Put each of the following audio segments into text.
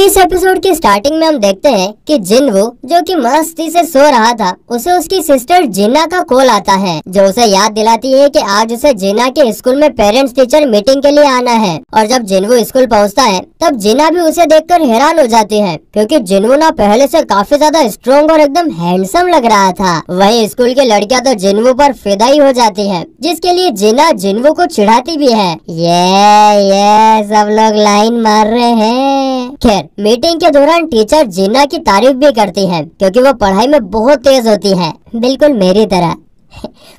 इस एपिसोड की स्टार्टिंग में हम देखते हैं कि जिनवू जो कि मस्ती से सो रहा था, उसे उसकी सिस्टर जिना का कॉल आता है, जो उसे याद दिलाती है कि आज उसे जिना के स्कूल में पेरेंट्स टीचर मीटिंग के लिए आना है। और जब जिनवू स्कूल पहुंचता है तब जिना भी उसे देखकर हैरान हो जाती है, क्योंकि जिनवू ना पहले से काफी ज्यादा स्ट्रॉन्ग और एकदम हैंडसम लग रहा था। वहीं स्कूल की लड़कियां तो जिनवू पर फिदाई हो जाती है, जिसके लिए जिना जिनवू को चिढ़ाती भी है। ये सब लोग लाइन मार रहे हैं। खैर, मीटिंग के दौरान टीचर जिना की तारीफ भी करती है, क्योंकि वो पढ़ाई में बहुत तेज होती है, बिल्कुल मेरी तरह।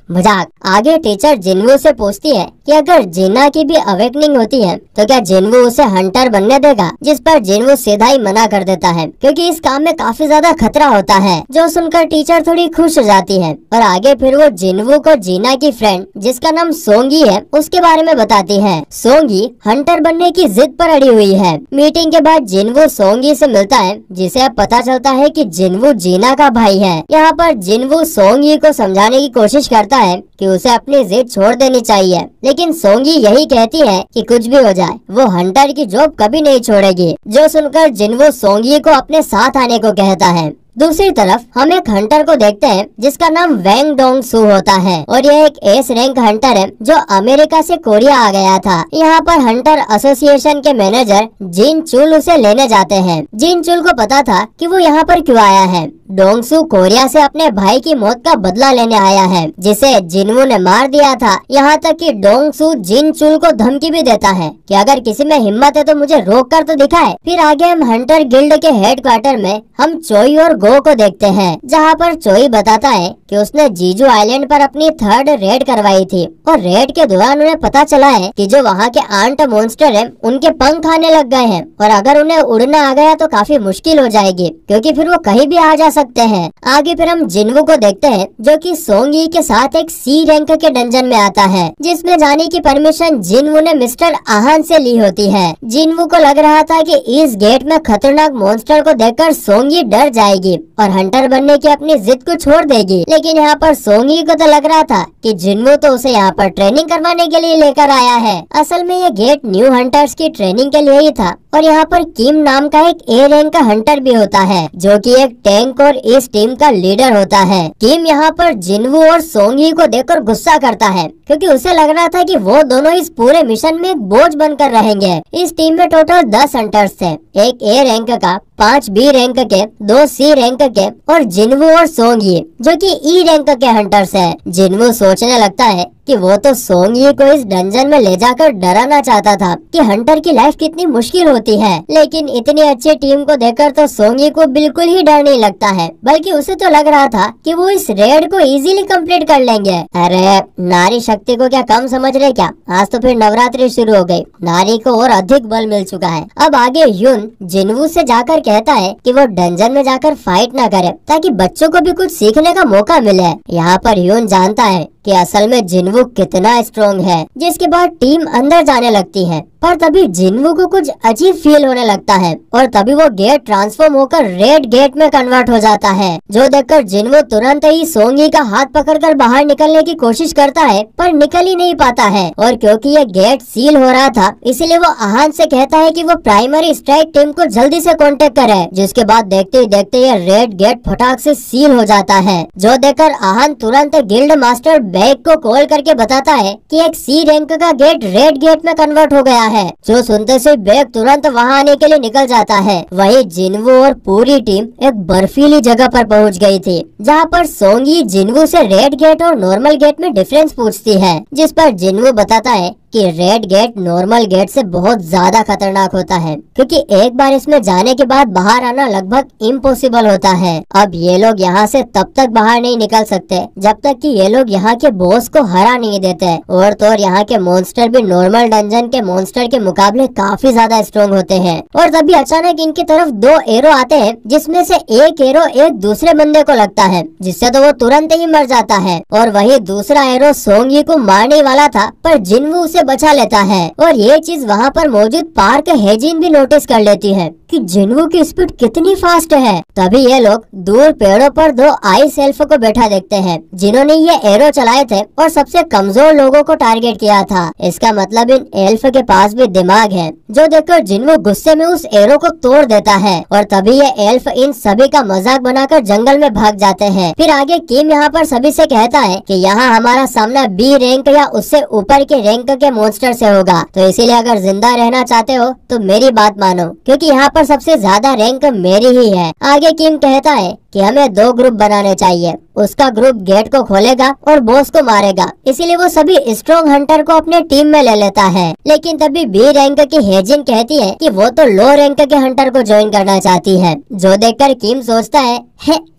मजाक। आगे टीचर जिनवू से पूछती है कि अगर जिना की भी अवेकनिंग होती है तो क्या जिनवू उसे हंटर बनने देगा, जिस पर जिनवू सीधा ही मना कर देता है, क्योंकि इस काम में काफी ज्यादा खतरा होता है। जो सुनकर टीचर थोड़ी खुश हो जाती है और आगे फिर वो जिनवू को जिना की फ्रेंड जिसका नाम सोंगी है उसके बारे में बताती है। सोंगी हंटर बनने की जिद पर अड़ी हुई है। मीटिंग के बाद जिनवू सोंगी से मिलता है, जिसे अब पता चलता है कि जिनवू जिना का भाई है। यहाँ पर जिनवू सोंगी को समझाने की कोशिश करता है कि उसे अपनी जिद छोड़ देनी चाहिए, लेकिन सोंगी यही कहती है कि कुछ भी हो जाए वो हंटर की जॉब कभी नहीं छोड़ेगी। जो सुनकर जिनवू सोंगी को अपने साथ आने को कहता है। दूसरी तरफ हम एक हंटर को देखते हैं जिसका नाम वेंग डोंग सू होता है, और यह एक एस रैंक हंटर है जो अमेरिका से कोरिया आ गया था। यहाँ पर हंटर एसोसिएशन के मैनेजर जिन चुल उसे लेने जाते हैं। जिन चुल को पता था कि वो यहाँ पर क्यों आया है। डोंग सू कोरिया से अपने भाई की मौत का बदला लेने आया है, जिसे जिनवू ने मार दिया था। यहाँ तक कि डोंग सू जिन चुल को धमकी भी देता है कि अगर किसी में हिम्मत है तो मुझे रोक कर तो दिखाए। फिर आगे हम हंटर गिल्ड के हेडक्वार्टर में हम चोई और गो को देखते हैं, जहाँ पर चोई बताता है कि उसने जीजू आइलैंड पर अपनी थर्ड रेड करवाई थी, और रेड के दौरान उन्हें पता चला है कि जो वहाँ के आंट मॉन्स्टर हैं उनके पंख आने लग गए हैं, और अगर उन्हें उड़ना आ गया तो काफी मुश्किल हो जाएगी, क्योंकि फिर वो कहीं भी आ जा सकते हैं। आगे फिर हम जिनवू को देखते हैं जो कि सोंगी के साथ एक सी रैंक के डंजन में आता है, जिसमें जाने की परमिशन जिनवू ने मिस्टर आहान से ली होती है। जिनवू को लग रहा था कि इस गेट में खतरनाक मॉन्स्टर को देखकर सोंगी डर जाएगी और हंटर बनने की अपनी जिद को छोड़ देगी, लेकिन यहाँ पर सोंगी को तो लग रहा था कि जिनवू तो उसे यहाँ पर ट्रेनिंग करवाने के लिए लेकर आया है। असल में ये गेट न्यू हंटर्स की ट्रेनिंग के लिए ही था, और यहाँ पर किम नाम का एक ए रैंक का हंटर भी होता है, जो कि एक टैंक और इस टीम का लीडर होता है। किम यहाँ पर जिनवू और सोंगी को देखकर गुस्सा करता है, क्योंकि उसे लग रहा था कि वो दोनों इस पूरे मिशन में एक बोझ बनकर रहेंगे। इस टीम में टोटल 10 हंटर्स थे, एक ए रैंक का, 5 बी रैंक के, 2 सी रैंक के और जिनवू और सोंगी जो कि ई रैंक के हंटर्स हैं। जिनवू सोचने लगता है कि वो तो सोंगी को इस डंजन में ले जाकर डराना चाहता था कि हंटर की लाइफ कितनी मुश्किल होती है, लेकिन इतनी अच्छी टीम को देखकर तो सोंगी को बिल्कुल ही डर नहीं लगता है, बल्कि उसे तो लग रहा था कि वो इस रेड को इजीली कंप्लीट कर लेंगे। अरे नारी शक्ति को क्या कम समझ रहे क्या? आज तो फिर नवरात्रि शुरू हो गई, नारी को और अधिक बल मिल चुका है। अब आगे यून जिनवू से जाकर कहता है कि वो डंजन में जाकर फाइट ना करे, ताकि बच्चों को भी कुछ सीखने का मौका मिले। यहाँ पर यून जानता है कि असल में जिनवू कितना स्ट्रॉन्ग है, जिसके बाद टीम अंदर जाने लगती है। पर तभी जिनवू को कुछ अजीब फील होने लगता है, और तभी वो गेट ट्रांसफॉर्म होकर रेड गेट में कन्वर्ट हो जाता है, जो देखकर जिनवू तुरंत ही सोंगी का हाथ पकड़कर बाहर निकलने की कोशिश करता है, पर निकल ही नहीं पाता है। और क्योंकि ये गेट सील हो रहा था, इसलिए वो आहान से कहता है कि वो प्राइमरी स्ट्राइक टीम को जल्दी से कांटेक्ट करे, जिसके बाद देखते ही देखते ये रेड गेट फटाक से सील हो जाता है। जो देखकर आहान तुरंत गिल्ड मास्टर बैग को कॉल करके बताता है कि एक सी रैंक का गेट रेड गेट में कन्वर्ट हो गया है। जो सुनते से बैग तुरंत वहां आने के लिए निकल जाता है। वहीं जिनवू और पूरी टीम एक बर्फीली जगह पर पहुंच गई थी, जहां पर सोंगी जिनवू से रेड गेट और नॉर्मल गेट में डिफरेंस पूछती है, जिस पर जिनवू बताता है कि रेड गेट नॉर्मल गेट से बहुत ज्यादा खतरनाक होता है, क्योंकि एक बार इसमें जाने के बाद बाहर आना लगभग इम्पॉसिबल होता है। अब ये लोग यहाँ से तब तक बाहर नहीं निकल सकते जब तक कि ये लोग यहाँ के बॉस को हरा नहीं देते, और तो और यहाँ के मॉन्स्टर भी नॉर्मल डंजन के मॉन्स्टर के मुकाबले काफी ज्यादा स्ट्रॉन्ग होते हैं। और तभी अचानक इनकी तरफ 2 एरो आते हैं, जिसमें से एक एरो एक दूसरे बंदे को लगता है, जिससे तो वो तुरंत ही मर जाता है, और वही दूसरा एरो सोंगी को मारने वाला था, पर जिनवू उसे उसे बचा लेता है और ये चीज वहाँ पर मौजूद पार्क हेजिन भी नोटिस कर लेती है कि जिन्वू की स्पीड कितनी फास्ट है। तभी ये लोग दूर पेड़ों पर दो आइस एल्फ को बैठा देखते हैं जिन्होंने ये एरो चलाए थे और सबसे कमजोर लोगों को टारगेट किया था। इसका मतलब इन एल्फ के पास भी दिमाग है, जो देखकर जिन्वू गुस्से में उस एरो को तोड़ देता है और तभी ये एल्फ इन सभी का मजाक बनाकर जंगल में भाग जाते हैं। फिर आगे किम यहाँ पर सभी से कहता है कि यहाँ हमारा सामना बी रैंक या उससे ऊपर के रैंक के मॉन्स्टर से होगा, तो इसीलिए अगर जिंदा रहना चाहते हो तो मेरी बात मानो, क्योंकि यहाँ पर सबसे ज्यादा रैंक मेरी ही है। आगे किम कहता है कि हमें 2 ग्रुप बनाने चाहिए। उसका ग्रुप गेट को खोलेगा और बॉस को मारेगा, इसीलिए वो सभी स्ट्रॉन्ग हंटर को अपने टीम में ले लेता है। लेकिन तभी बी रैंक की हेजिन कहती है कि वो तो लो रैंक के हंटर को ज्वाइन करना चाहती है, जो देखकर किम सोचता है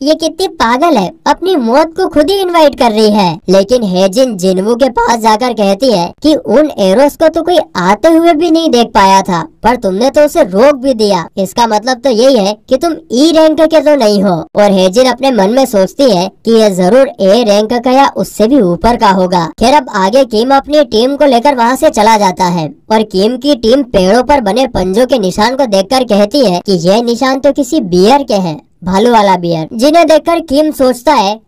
ये कितनी पागल है, अपनी मौत को खुद ही इनवाइट कर रही है। लेकिन हेजिन जिन्वू के पास जाकर कहती है कि उन एरोस को तो कोई आते हुए भी नहीं देख पाया था, पर तुमने तो उसे रोक भी दिया, इसका मतलब तो यही है कि तुम ई रैंक के तो नहीं हो। और हेजिन अपने मन में सोचती है कि ये जरूर ए रैंक का या उससे भी ऊपर का होगा। खैर अब आगे किम अपनी टीम को लेकर वहाँ से चला जाता है और किम की टीम पेड़ों पर बने पंजों के निशान को देखकर कहती है कि ये निशान तो किसी बियर के हैं, भालू वाला बियर, जिन्हें देखकर किम सोचता है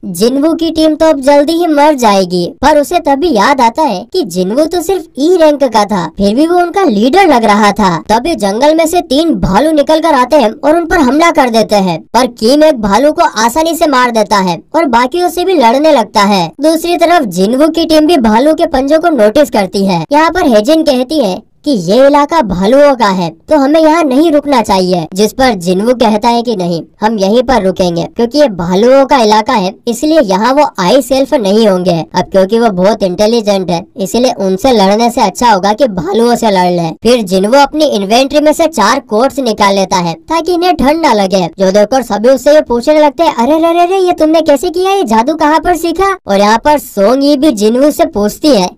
जिन्वू की टीम तो अब जल्दी ही मर जाएगी। पर उसे तभी याद आता है कि जिन्वू तो सिर्फ ई रैंक का था, फिर भी वो उनका लीडर लग रहा था। तभी जंगल में से 3 भालू निकल कर आते हैं और उन पर हमला कर देते हैं, पर किम एक भालू को आसानी से मार देता है और बाकियों से भी लड़ने लगता है। दूसरी तरफ जिन्वू की टीम भी भालू के पंजों को नोटिस करती है। यहाँ पर हेजिन कहती है कि ये इलाका भालुओं का है, तो हमें यहाँ नहीं रुकना चाहिए, जिस पर जिन्वू कहता है कि नहीं, हम यहीं पर रुकेंगे, क्योंकि ये भालुओं का इलाका है, इसलिए यहाँ वो आइस एल्फ नहीं होंगे। अब क्योंकि वो बहुत इंटेलिजेंट है, इसलिए उनसे लड़ने से अच्छा होगा कि भालुओं से लड़ ले। फिर जिन्वू अपनी इन्वेंट्री में से 4 कोट्स निकाल लेता है ताकि इन्हें ठंड न लगे, जो देखकर सभी उससे ये पूछने लगते हैं, अरे रे रे ये तुमने कैसे किया, ये जादू कहाँ पर सीखा। और यहाँ पर सोंगी भी जिन्वू से पूछती है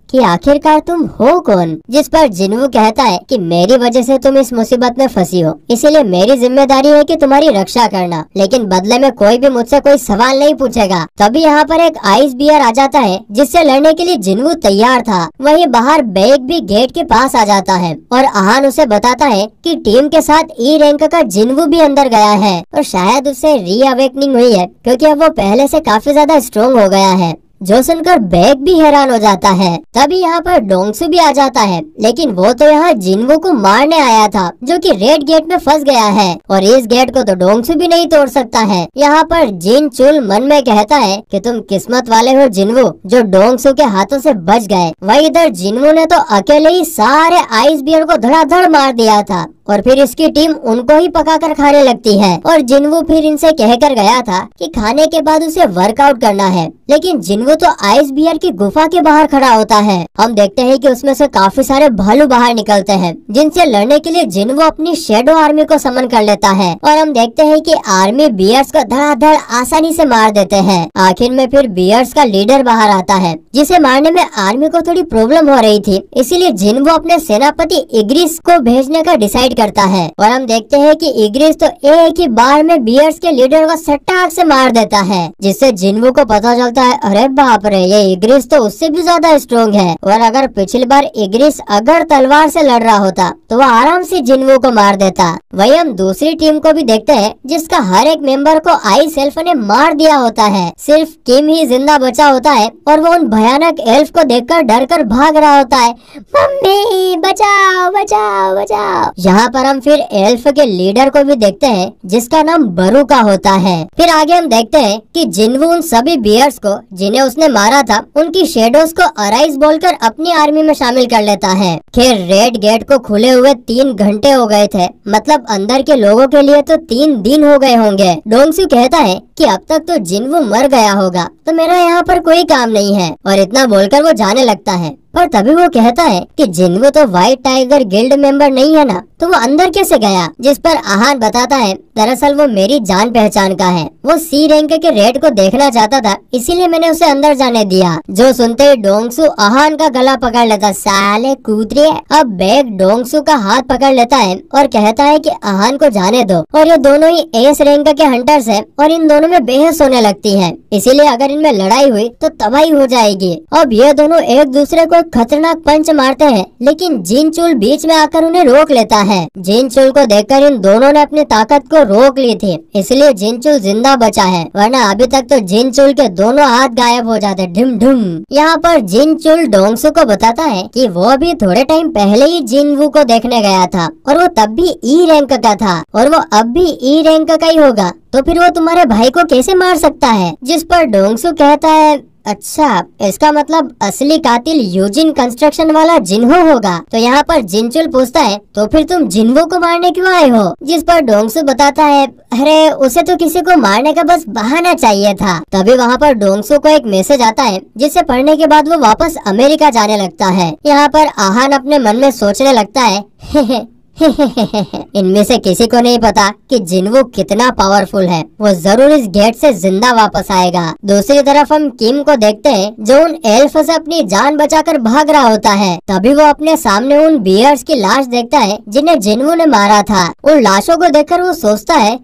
कि आखिरकार तुम हो कौन, जिस पर जिन्वू कहता है कि मेरी वजह से तुम इस मुसीबत में फंसी हो, इसीलिए मेरी जिम्मेदारी है कि तुम्हारी रक्षा करना, लेकिन बदले में कोई भी मुझसे कोई सवाल नहीं पूछेगा। तभी यहाँ पर एक आइस बियर आ जाता है जिससे लड़ने के लिए जिन्वू तैयार था। वहीं बाहर बेग भी गेट के पास आ जाता है और आहान उसे बताता है कि टीम के साथ ई रैंक का जिन्वू भी अंदर गया है और शायद उसे रीअवेकनिंग हुई है, क्योंकि अब वो पहले से काफी ज्यादा स्ट्रॉन्ग हो गया है, जो सुनकर बैग भी हैरान हो जाता है। तभी यहाँ पर डोंगसू भी आ जाता है, लेकिन वो तो यहाँ जिन्वू को मारने आया था, जो कि रेड गेट में फंस गया है और इस गेट को तो डोंगसू भी नहीं तोड़ सकता है। यहाँ पर जिन चुल मन में कहता है कि तुम किस्मत वाले हो जिन्वू, जो डोंगसू के हाथों से बच गए। वही इधर जिन्वू ने तो अकेले ही सारे आइस बियर को धड़ाधड़ मार दिया था और फिर इसकी टीम उनको ही पकाकर खाने लगती है। और जिन्वू फिर इनसे कहकर गया था कि खाने के बाद उसे वर्कआउट करना है, लेकिन जिन्वू तो आइस बियर की गुफा के बाहर खड़ा होता है। हम देखते हैं कि उसमें से काफी सारे भालू बाहर निकलते हैं, जिनसे लड़ने के लिए जिन्वू अपनी शेडो आर्मी को समन कर लेता है और हम देखते हैं कि आर्मी बियर्स को धड़ाधड़ आसानी से मार देते हैं। आखिर में फिर बियर्स का लीडर बाहर आता है, जिसे मारने में आर्मी को थोड़ी प्रॉब्लम हो रही थी, इसीलिए जिन्वू अपने सेनापति इग्रिस को भेजने का डिसाइड करता है। और हम देखते हैं कि इग्रिस तो एक ही बार में बियर्स के लीडर को सट्टाक से मार देता है, जिससे जिन्वू को पता चलता है, अरे बाप रे, ये इग्रिस तो उससे भी ज्यादा स्ट्रॉन्ग है। और अगर पिछली बार इग्रिस अगर तलवार से लड़ रहा होता तो वो आराम से जिन्वू को मार देता। वही हम दूसरी टीम को भी देखते हैं, जिसका हर एक मेंबर को आइस एल्फ ने मार दिया होता है, सिर्फ किम ही जिंदा बचा होता है और वो उन भयानक एल्फ को देखकर डर कर भाग रहा होता है, मम्मी बचाओ बचाओ बचाओ। यहाँ पर हम फिर एल्फ के लीडर को भी देखते हैं, जिसका नाम बरू का होता है। फिर आगे हम देखते हैं कि जिन्वू उन सभी बियर्स को जिन्हें उसने मारा था, उनकी शेडोज को अराइज बोलकर अपनी आर्मी में शामिल कर लेता है। खैर रेड गेट को खुले हुए 3 घंटे हो गए थे, मतलब अंदर के लोगों के लिए तो 3 दिन हो गए होंगे। डोंगसू कहता है कि अब तक तो जिन्वू मर गया होगा, तो मेरा यहाँ पर कोई काम नहीं है, और इतना बोलकर वो जाने लगता है। पर तभी वो कहता है कि जिन्वू तो व्हाइट टाइगर गिल्ड मेंबर नहीं है ना, तो वो अंदर कैसे गया। जिस पर आहान बताता है, दरअसल वो मेरी जान पहचान का है, वो सी रैंक के रेड को देखना चाहता था, इसीलिए मैंने उसे अंदर जाने दिया। जो सुनते ही डोंगसू आहान का गला पकड़ लेता, साले कूदरे। अब बैग डोंगसू का हाथ पकड़ लेता है और कहता है कि आहान को जाने दो, और ये दोनों ही एस रैंक के हंटर्स है और इन दोनों में बेहोश होने लगती हैं। इसीलिए अगर इनमें लड़ाई हुई तो तबाही हो जाएगी। अब ये दोनों एक दूसरे को खतरनाक पंच मारते हैं, लेकिन जिनचुल बीच में आकर उन्हें रोक लेता है। जिनचुल को देखकर इन दोनों ने अपनी ताकत को रोक ली थी, इसलिए जिनचुल जिंदा बचा है, वरना अभी तक तो जिनचुल के दोनों हाथ गायब हो जाते। ढिम ढुम। यहाँ पर जिनचुल डोंगसू को बताता है कि वो भी थोड़े टाइम पहले ही जिनवू को देखने गया था और वो तब भी ई रैंक का था और वो अब भी ई रैंक का ही होगा, तो फिर वो तुम्हारे भाई को कैसे मार सकता है? जिस पर डोंगसू कहता है, अच्छा, इसका मतलब असली कातिल यूजिन कंस्ट्रक्शन वाला जिन्हो होगा। तो यहाँ पर जिनचुल पूछता है, तो फिर तुम जिन्हो को मारने क्यों आए हो? जिस पर डोंगसू बताता है, अरे उसे तो किसी को मारने का बस बहाना चाहिए था। तभी वहाँ पर डोंगसू को एक मैसेज आता है, जिसे पढ़ने के बाद वो वापस अमेरिका जाने लगता है। यहाँ पर आहान अपने मन में सोचने लगता है इनमें से किसी को नहीं पता कि जिन्वू कितना पावरफुल है। वो जरूर इस गेट से जिंदा वापस आएगा। दूसरी तरफ हम किम को देखते हैं, जो उन एल्फ से अपनी जान बचाकर भाग रहा होता है। तभी वो अपने सामने उन बियर्स की लाश देखता है जिन्हें जिन्वू ने मारा था। उन लाशों को देखकर वो सोचता है,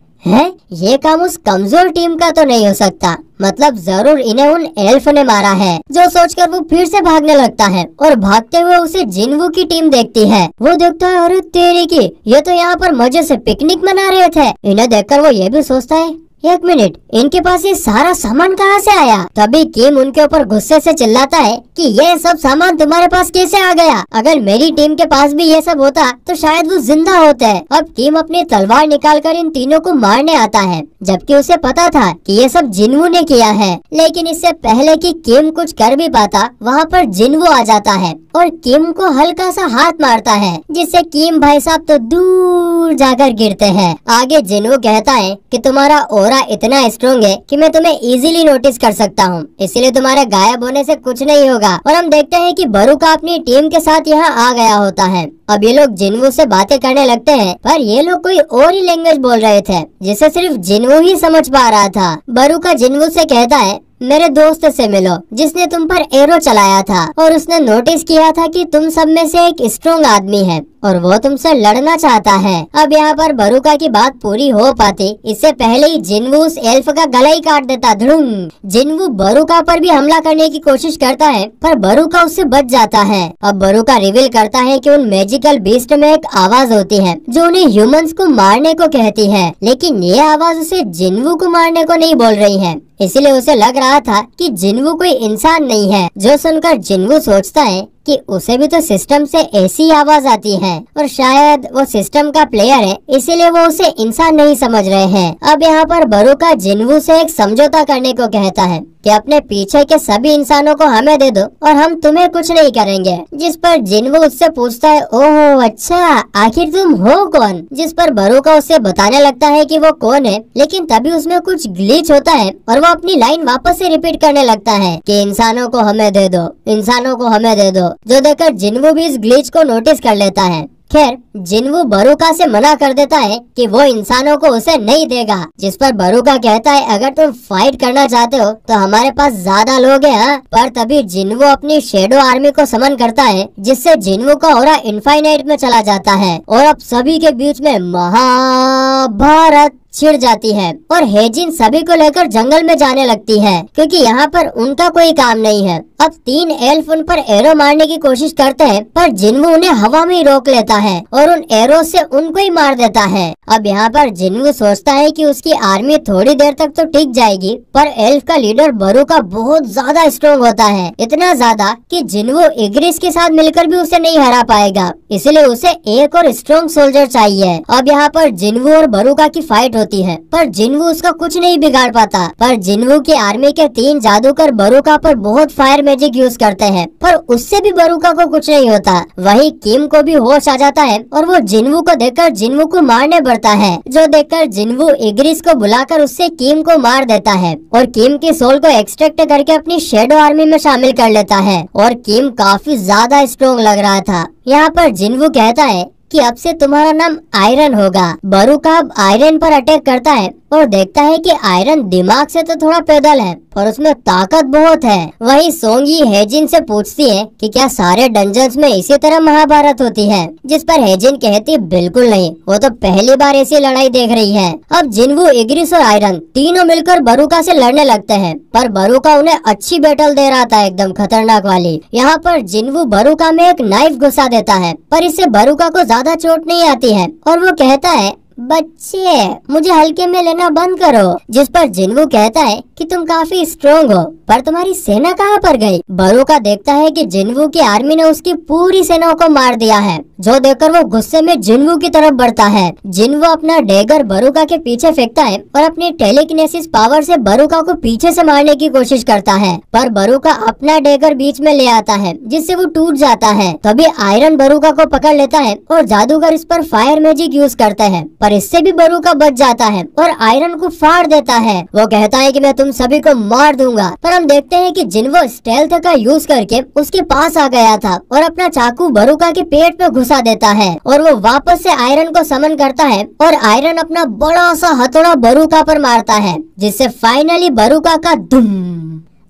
ये काम उस कमजोर टीम का तो नहीं हो सकता, मतलब जरूर इन्हें उन एल्फ ने मारा है। जो सोचकर वो फिर से भागने लगता है और भागते हुए उसे जिन्वू की टीम देखती है। वो देखता है, अरे तेरी की, ये तो यहाँ पर मजे से पिकनिक मना रहे थे। इन्हें देखकर वो ये भी सोचता है, एक मिनट, इनके पास ये सारा सामान कहाँ से आया? तभी किम उनके ऊपर गुस्से से चिल्लाता है कि ये सब सामान तुम्हारे पास कैसे आ गया? अगर मेरी टीम के पास भी ये सब होता तो शायद वो जिंदा होते। अब किम अपनी तलवार निकालकर इन तीनों को मारने आता है, जबकि उसे पता था कि ये सब जिन्वू ने किया है। लेकिन इससे पहले कि किम कुछ कर भी पाता, वहाँ पर जिन्वू आ जाता है और किम को हल्का सा हाथ मारता है, जिससे किम भाई साहब तो दूर जाकर गिरते हैं। आगे जिन्वू कहता है कि तुम्हारा ऑरा इतना स्ट्रॉन्ग है कि मैं तुम्हें इजीली नोटिस कर सकता हूँ, इसलिए तुम्हारे गायब होने से कुछ नहीं होगा। और हम देखते हैं कि बरुका अपनी टीम के साथ यहाँ आ गया होता है। अब ये लोग जिन्वू से बातें करने लगते हैं, पर ये लोग कोई और ही लैंग्वेज बोल रहे थे, जिसे सिर्फ जिन्वू ही समझ पा रहा था। बरुका जिन्वू से कहता है, मेरे दोस्त से मिलो जिसने तुम पर एरो चलाया था और उसने नोटिस किया था कि तुम सब में से एक स्ट्रॉन्ग आदमी है और वो तुमसे लड़ना चाहता है। अब यहाँ पर बरुका की बात पूरी हो पाती इससे पहले ही जिन्वू उस एल्फ का गला ही काट देता। धड़ुंग। जिन्वू बरुका पर भी हमला करने की कोशिश करता है, पर बरुका उससे बच जाता है। अब बरुका रिवील करता है कि उन मैजिकल बीस्ट में एक आवाज होती है जो उन्हें ह्यूमंस को मारने को कहती है, लेकिन ये आवाज उसे जिन्वू को मारने को नहीं बोल रही है। इसलिए उसे लग रहा था कि जिन्वू कोई इंसान नहीं है। जो सुनकर जिन्वू सोचता है कि उसे भी तो सिस्टम से ऐसी आवाज आती है और शायद वो सिस्टम का प्लेयर है, इसीलिए वो उसे इंसान नहीं समझ रहे हैं। अब यहाँ पर बरुका जिन्वू से एक समझौता करने को कहता है कि अपने पीछे के सभी इंसानों को हमें दे दो और हम तुम्हें कुछ नहीं करेंगे। जिस पर जिन्वू उससे पूछता है, ओह अच्छा, आखिर तुम हो कौन? जिस पर बरुका उससे बताने लगता है कि वो कौन है, लेकिन तभी उसमें कुछ ग्लिच होता है और वो अपनी लाइन वापस से रिपीट करने लगता है कि इंसानों को हमें दे दो, इंसानों को हमें दे दो, जो देखकर जिन्वू भी इस ग्लिच को नोटिस कर लेता है। खैर, जिन्वू बरुका से मना कर देता है कि वो इंसानों को उसे नहीं देगा। जिस पर बरुका कहता है, अगर तुम फाइट करना चाहते हो तो हमारे पास ज्यादा लोग हैं। पर तभी जिन्वू अपनी शेडो आर्मी को समन करता है, जिससे जिन्वू का ऑरा इनफाइनाइट में चला जाता है और अब सभी के बीच में महाभारत छिड़ जाती है और हेजिन सभी को लेकर जंगल में जाने लगती है, क्योंकि यहाँ पर उनका कोई काम नहीं है। अब 3 एल्फ उन पर एरो मारने की कोशिश करते हैं, पर जिन्वू उन्हें हवा में ही रोक लेता है और उन एरो से उनको ही मार देता है। अब यहाँ पर जिन्वू सोचता है कि उसकी आर्मी थोड़ी देर तक तो टिक जाएगी, पर एल्फ का लीडर बरुका बहुत ज्यादा स्ट्रॉन्ग होता है, इतना ज्यादा कि जिन्वू इग्रिस के साथ मिलकर भी उसे नहीं हरा पाएगा। इसलिए उसे एक और स्ट्रॉन्ग सोल्जर चाहिए। अब यहाँ पर जिन्वू और बरुका की फाइट होती है, पर जिन्वू उसका कुछ नहीं बिगाड़ पाता। पर जिन्वू की आर्मी के 3 जादूगर बरुका पर बहुत फायर मैजिक यूज करते हैं, पर उससे भी बरुका को कुछ नहीं होता। वहीं किम को भी होश आ जाता है और वो जिन्वू को देखकर जिन्वू को मारने बढ़ता है, जो देखकर जिन्वू इग्रिस को बुलाकर उससे किम को मार देता है और किम की सोल को एक्सट्रैक्ट करके अपनी शेडो आर्मी में शामिल कर लेता है। और किम काफी ज्यादा स्ट्रॉन्ग लग रहा था। यहाँ पर जिन्वू कहता है कि अब से तुम्हारा नाम आयरन होगा। बरुका अब आयरन पर अटैक करता है, और देखता है कि आयरन दिमाग से तो थोड़ा पैदल है पर उसमें ताकत बहुत है। वहीं सोंगी हेजिन से पूछती है कि क्या सारे डंजन्स में इसी तरह महाभारत होती है, जिस पर हेजिन कहती बिल्कुल नहीं, वो तो पहली बार ऐसी लड़ाई देख रही है। अब जिन्वू, इग्रिस और आयरन तीनों मिलकर बरूका से लड़ने लगते हैं पर बरूका उन्हें अच्छी बैटल दे रहा था, एकदम खतरनाक वाली। यहाँ पर जिन्वू बरूका में एक नाइफ घुसा देता है पर इससे बरूका को ज्यादा चोट नहीं आती है और वो कहता है बच्चे मुझे हल्के में लेना बंद करो, जिस पर जिन्वू कहता है कि तुम काफी स्ट्रोंग हो पर तुम्हारी सेना कहाँ पर गई। बरूका देखता है कि जिन्वू की आर्मी ने उसकी पूरी सेना को मार दिया है, जो देखकर वो गुस्से में जिन्वू की तरफ बढ़ता है। जिन्वू अपना डेगर बरूका के पीछे फेंकता है और अपनी टेलीकिनेसिस पावर से बरूका को पीछे से मारने की कोशिश करता है पर बरूका अपना डेगर बीच में ले आता है जिससे वो टूट जाता है। तभी आयरन बरूका को पकड़ लेता है और जादूगर इस पर फायर मैजिक यूज करते हैं पर इससे भी बरूका बच जाता है और आयरन को फाड़ देता है। वो कहता है कि मैं तुम सभी को मार दूंगा पर हम देखते हैं कि जिन्वू स्टेल्थ का यूज करके उसके पास आ गया था और अपना चाकू बरूका के पेट पे घुसा देता है और वो वापस से आयरन को समन करता है और आयरन अपना बड़ा सा हथौड़ा बरूका पर मारता है जिससे फाइनली बरूका का धुम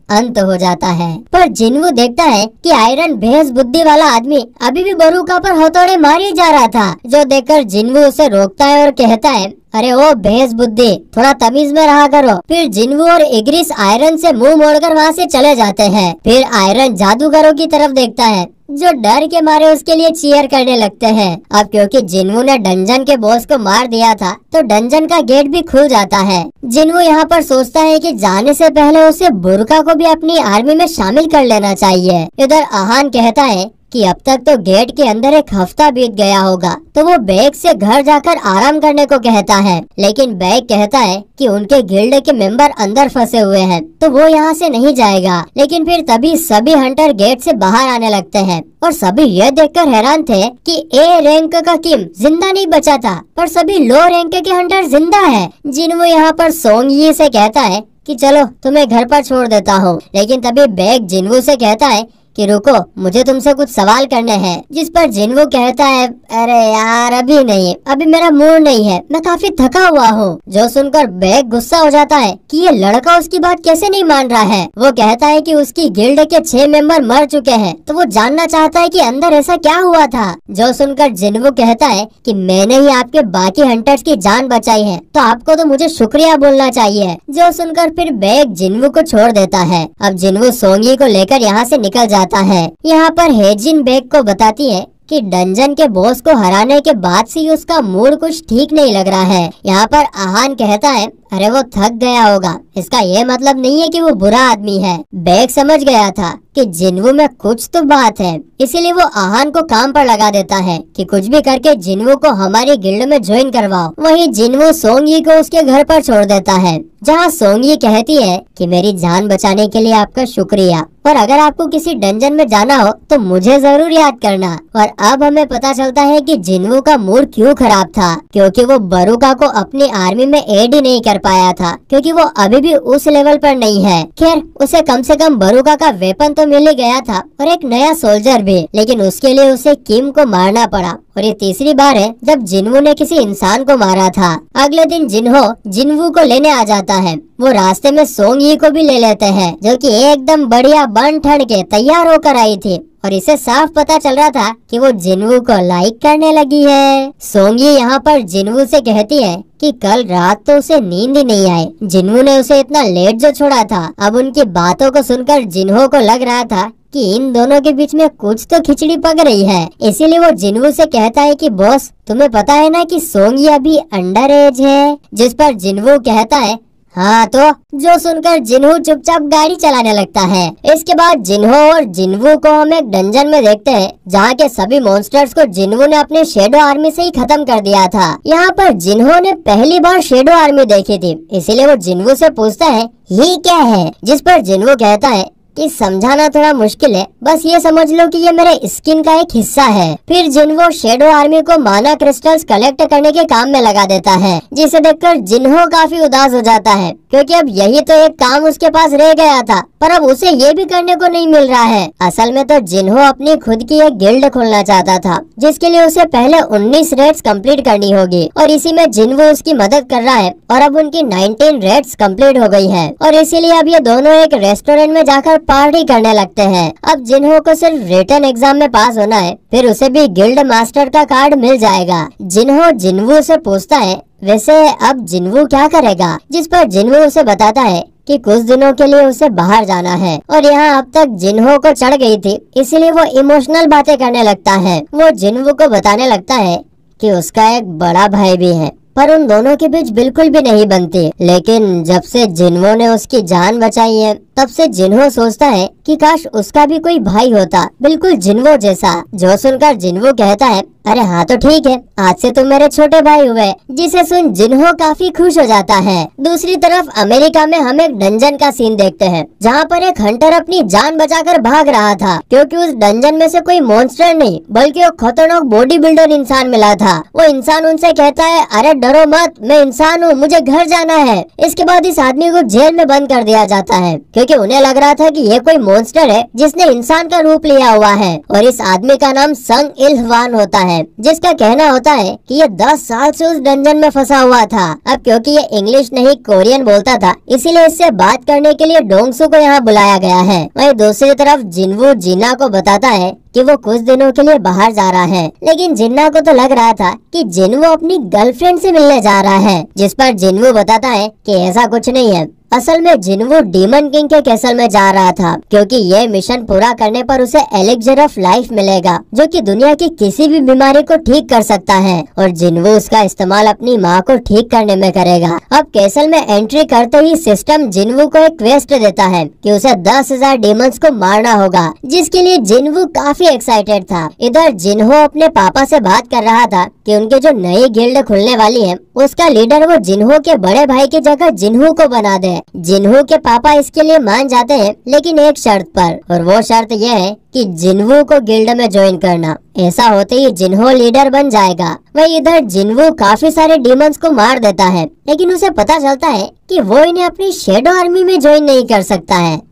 अंत हो जाता है। पर जिन्वू देखता है कि आयरन बेहद बुद्धि वाला आदमी अभी भी बरूका पर हथौड़े मारे जा रहा था, जो देखकर जिन्वू उसे रोकता है और कहता है अरे ओ बेहद बुद्धि, थोड़ा तमीज में रहा करो। फिर जिन्वू और इग्रिस आयरन से मुंह मोड़कर वहाँ से चले जाते हैं। फिर आयरन जादूगरों की तरफ देखता है जो डर के मारे उसके लिए चीयर करने लगते हैं। अब क्योंकि जिन्वू ने डंजन के बॉस को मार दिया था तो डंजन का गेट भी खुल जाता है। जिन्वू यहाँ पर सोचता है कि जाने से पहले उसे बुरका को भी अपनी आर्मी में शामिल कर लेना चाहिए। इधर आहान कहता है कि अब तक तो गेट के अंदर एक हफ्ता बीत गया होगा तो वो बैग से घर जाकर आराम करने को कहता है, लेकिन बैग कहता है कि उनके गिल्ड के मेंबर अंदर फंसे हुए हैं तो वो यहाँ से नहीं जाएगा। लेकिन फिर तभी सभी हंटर गेट से बाहर आने लगते हैं और सभी ये देखकर हैरान थे कि ए रैंक का किम जिंदा नहीं बचा था पर सभी लो रैंक के हंटर जिंदा है। जिन्वू यहाँ पर सोंगी से कहता है कि चलो तुम्हें घर पर छोड़ देता हूँ, लेकिन तभी बैग जिन्वू से कहता है कि रुको मुझे तुमसे कुछ सवाल करने हैं, जिस पर जिन्वू कहता है अरे यार अभी नहीं, अभी मेरा मूड नहीं है, मैं काफी थका हुआ हूँ। जो सुनकर बैग गुस्सा हो जाता है कि ये लड़का उसकी बात कैसे नहीं मान रहा है। वो कहता है कि उसकी गिल्ड के 6 मेंबर मर चुके हैं तो वो जानना चाहता है कि अंदर ऐसा क्या हुआ था। जो सुनकर जिन्वू कहता है कि मैंने ही आपके बाकी हंटर्स की जान बचाई है तो आपको तो मुझे शुक्रिया बोलना चाहिए। जो सुनकर फिर बैग जिन्वू को छोड़ देता है। अब जिन्वू सोंगी को लेकर यहाँ से निकल जाता है। यहाँ पर हेजिन बैग को बताती है कि डंजन के बॉस को हराने के बाद से ही उसका मूड कुछ ठीक नहीं लग रहा है। यहाँ पर आहान कहता है अरे वो थक गया होगा, इसका ये मतलब नहीं है कि वो बुरा आदमी है। बैग समझ गया था कि जिन्वू में कुछ तो बात है, इसीलिए वो आहान को काम पर लगा देता है कि कुछ भी करके जिन्वू को हमारी गिल्ड में ज्वाइन करवाओ। वहीं जिन्वू सोंगी को उसके घर पर छोड़ देता है, जहाँ सोंगी कहती है कि मेरी जान बचाने के लिए आपका शुक्रिया और अगर आपको किसी डंजन में जाना हो तो मुझे जरूर याद करना। और अब हमें पता चलता है कि जिन्वू का मूड क्यों खराब था, क्योंकि वो बरूका को अपनी आर्मी में एड ही नहीं कर पाया था क्योंकि वो अभी भी उस लेवल पर नहीं है। खैर उसे कम से कम बरूका का वेपन तो मिल ही गया था और एक नया सोल्जर भी, लेकिन उसके लिए उसे किम को मारना पड़ा और ये तीसरी बार है जब जिन्वू ने किसी इंसान को मारा था। अगले दिन जिन्हो जिन्वू को लेने आ जाता है। वो रास्ते में सोंगी को भी ले लेते हैं जो कि एकदम बढ़िया बन ठन के तैयार होकर आई थी और इसे साफ पता चल रहा था कि वो जिन्वू को लाइक करने लगी है। सोंगी यहाँ पर जिन्वू से कहती है कि कल रात तो उसे नींद ही नहीं आई, जिन्वू ने उसे इतना लेट जो छोड़ा था। अब उनकी बातों को सुनकर जिन्हो को लग रहा था कि इन दोनों के बीच में कुछ तो खिचड़ी पक रही है, इसीलिए वो जिन्वू से कहता है कि बॉस तुम्हें पता है ना कि सोंगी अभी अंडर एज है। जिस पर जिन्वू कहता है हाँ तो। जो सुनकर जिन्हू चुपचाप गाड़ी चलाने लगता है। इसके बाद जिन्हो और जिन्वू को हम एक डंजन में देखते हैं जहाँ के सभी मॉन्स्टर्स को जिन्वू ने अपने शेडो आर्मी से ही खत्म कर दिया था। यहाँ पर जिन्हो ने पहली बार शेडो आर्मी देखी थी, इसीलिए वो जिन्वू से पूछता है ये क्या है, जिस पर जिन्वू कहता है कि समझाना थोड़ा मुश्किल है, बस ये समझ लो कि ये मेरे स्किन का एक हिस्सा है। फिर जिन्हो शेडो आर्मी को माना क्रिस्टल्स कलेक्ट करने के काम में लगा देता है, जिसे देखकर जिन्हो काफी उदास हो जाता है, क्योंकि अब यही तो एक काम उसके पास रह गया था, पर अब उसे ये भी करने को नहीं मिल रहा है। असल में तो जिन्हो अपनी खुद की एक गिल्ड खोलना चाहता था, जिसके लिए उसे पहले 19 रेड्स कंप्लीट करनी होगी, और इसी में जिन्हो उसकी मदद कर रहा है, और अब उनकी 19 रेड्स कंप्लीट हो गई है, और इसीलिए अब ये दोनों एक रेस्टोरेंट में जाकर पार्टी करने लगते हैं। अब जिन्हो को सिर्फ रिटन एग्जाम में पास होना है, फिर उसे भी गिल्ड मास्टर का कार्ड मिल जाएगा। जिन्हो जिन्वू से पूछता है वैसे अब जिन्वू क्या करेगा, जिस पर जिन्वू उसे बताता है कि कुछ दिनों के लिए उसे बाहर जाना है, और यहाँ अब तक जिन्हो को चढ़ गई थी, इसलिए वो इमोशनल बातें करने लगता है। वो जिन्वू को बताने लगता है कि उसका एक बड़ा भाई भी है, पर उन दोनों के बीच बिल्कुल भी नहीं बनती। लेकिन जब से जिन्हो ने उसकी जान बचाई है, तब से जिन्हो सोचता है कि काश उसका भी कोई भाई होता, बिल्कुल जिन्हो जैसा। जो सुनकर जिन्हो कहता है अरे हाँ तो ठीक है, आज से तुम मेरे छोटे भाई हुए, जिसे सुन जिन्हो काफी खुश हो जाता है। दूसरी तरफ अमेरिका में हम एक डंजन का सीन देखते हैं, जहाँ पर एक हंटर अपनी जान बचाकर भाग रहा था, क्योंकि उस डंजन में से कोई मॉन्स्टर नहीं बल्कि वो खतरनाक बॉडी बिल्डर इंसान मिला था। वो इंसान उनसे कहता है अरे डरो मत, मैं इंसान हूँ, मुझे घर जाना है। इसके बाद इस आदमी को जेल में बंद कर दिया जाता है, क्योंकि उन्हें लग रहा था कि ये कोई मॉन्स्टर है जिसने इंसान का रूप लिया हुआ है, और इस आदमी का नाम संग इल्हवान होता है, जिसका कहना होता है कि ये 10 साल से उस डंजन में फंसा हुआ था। अब क्योंकि ये इंग्लिश नहीं कोरियन बोलता था, इसीलिए इससे बात करने के लिए डोंगसू को यहाँ बुलाया गया है। वहीं दूसरी तरफ जिन्वू जिन्ना को बताता है कि वो कुछ दिनों के लिए बाहर जा रहा है, लेकिन जिन्ना को तो लग रहा था कि जिन्वू अपनी गर्लफ्रेंड से मिलने जा रहा है, जिस पर जिन्वू बताता है कि ऐसा कुछ नहीं है। असल में जिन्वू डीमन किंग के कैसल में जा रहा था, क्योंकि ये मिशन पूरा करने पर उसे एलिक्सर ऑफ लाइफ मिलेगा, जो कि दुनिया की किसी भी बीमारी को ठीक कर सकता है, और जिन्वू उसका इस्तेमाल अपनी माँ को ठीक करने में करेगा। अब कैसल में एंट्री करते ही सिस्टम जिन्वू को एक क्वेस्ट देता है कि उसे 10,000 डीमंस को मारना होगा, जिसके लिए जिन्वू काफी एक्साइटेड था। इधर जिन्हो अपने पापा से बात कर रहा था कि उनके जो नई गिल्ड खुलने वाली है, उसका लीडर वो जिन्हो के बड़े भाई की जगह जिन्हो को बना दे। जिन्हो के पापा इसके लिए मान जाते हैं, लेकिन एक शर्त पर, और वो शर्त यह है कि जिन्हो को गिल्ड में ज्वाइन करना। ऐसा होते ही जिन्हो लीडर बन जाएगा। वही इधर जिन्हो काफी सारे डीमंस को मार देता है, लेकिन उसे पता चलता है कि वो इन्हें अपनी शेडो आर्मी में ज्वाइन नहीं कर सकता है।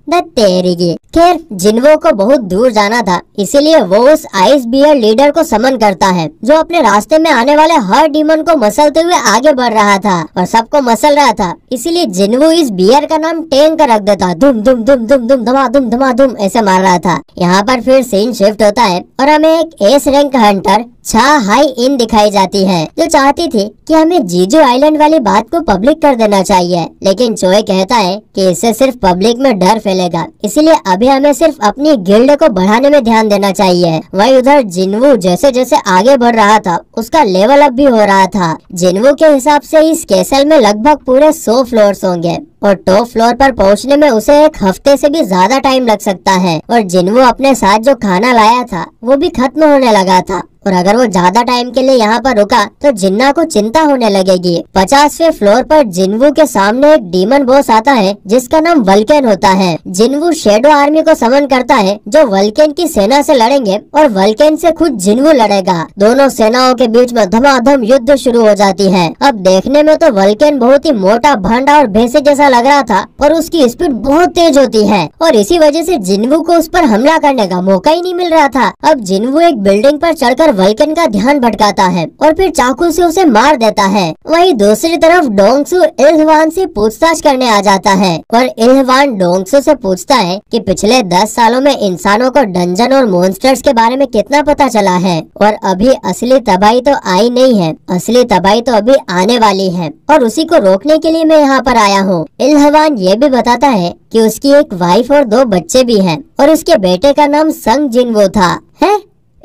खैर जिन्हो को बहुत दूर जाना था, इसीलिए वो उस आइस बियर लीडर को समन करता है, जो अपने रास्ते में आने वाले हर डीमन को मसलते हुए आगे बढ़ रहा था और सबको मसल रहा था। इसीलिए जिन्हो इस बियर का नाम टैंक रख देता, धुम धुम धुम धुम धुम धमाधुम धमाधुम ऐसे मार रहा था। यहाँ पर फिर सीन शिफ्ट होता है और हमें एक एस रैंक हंटर छा हाई इन दिखाई जाती है, जो चाहती थी कि हमें जीजू आइलैंड वाली बात को पब्लिक कर देना चाहिए, लेकिन चोय कहता है कि इससे सिर्फ पब्लिक में डर फैलेगा, इसलिए अभी हमें सिर्फ अपनी गिल्ड को बढ़ाने में ध्यान देना चाहिए। वही उधर जिन्वू जैसे जैसे आगे बढ़ रहा था, उसका लेवल अप भी हो रहा था। जिन्वू के हिसाब से इस कैसल में लगभग पूरे 100 फ्लोर्स होंगे, और टॉप फ्लोर पर पहुंचने में उसे एक हफ्ते से भी ज्यादा टाइम लग सकता है। और जिन्वू अपने साथ जो खाना लाया था वो भी खत्म होने लगा था, और अगर वो ज्यादा टाइम के लिए यहाँ पर रुका तो जिन्ना को चिंता होने लगेगी। 50वें फ्लोर पर जिन्वू के सामने एक डीमन बॉस आता है, जिसका नाम वल्केन होता है। जिन्वू शेडो आर्मी को समन करता है, जो वल्केन की सेना से लड़ेंगे, और वल्केन से खुद जिन्वू लड़ेगा। दोनों सेनाओं के बीच में धमाधम युद्ध शुरू हो जाती है। अब देखने में तो वल्केन बहुत ही मोटा, भंडा और भैंसे जैसा लग रहा था, पर उसकी स्पीड बहुत तेज होती है, और इसी वजह से जिन्वू को उस पर हमला करने का मौका ही नहीं मिल रहा था। अब जिन्वू एक बिल्डिंग पर चढ़कर वल्केन का ध्यान भटकाता है और फिर चाकू से उसे मार देता है। वहीं दूसरी तरफ डोंगसू इल्हवान से पूछताछ करने आ जाता है, और इल्हवान डोंगसू से पूछता है कि पिछले 10 सालों में इंसानों को डंजन और मॉन्स्टर्स के बारे में कितना पता चला है, और अभी असली तबाही तो आई नहीं है, असली तबाही तो अभी आने वाली है, और उसी को रोकने के लिए मैं यहाँ पर आया हूँ। इल्हवान ये भी बताता है कि उसकी एक वाइफ और 2 बच्चे भी हैं, और उसके बेटे का नाम संग जिन्वू था। है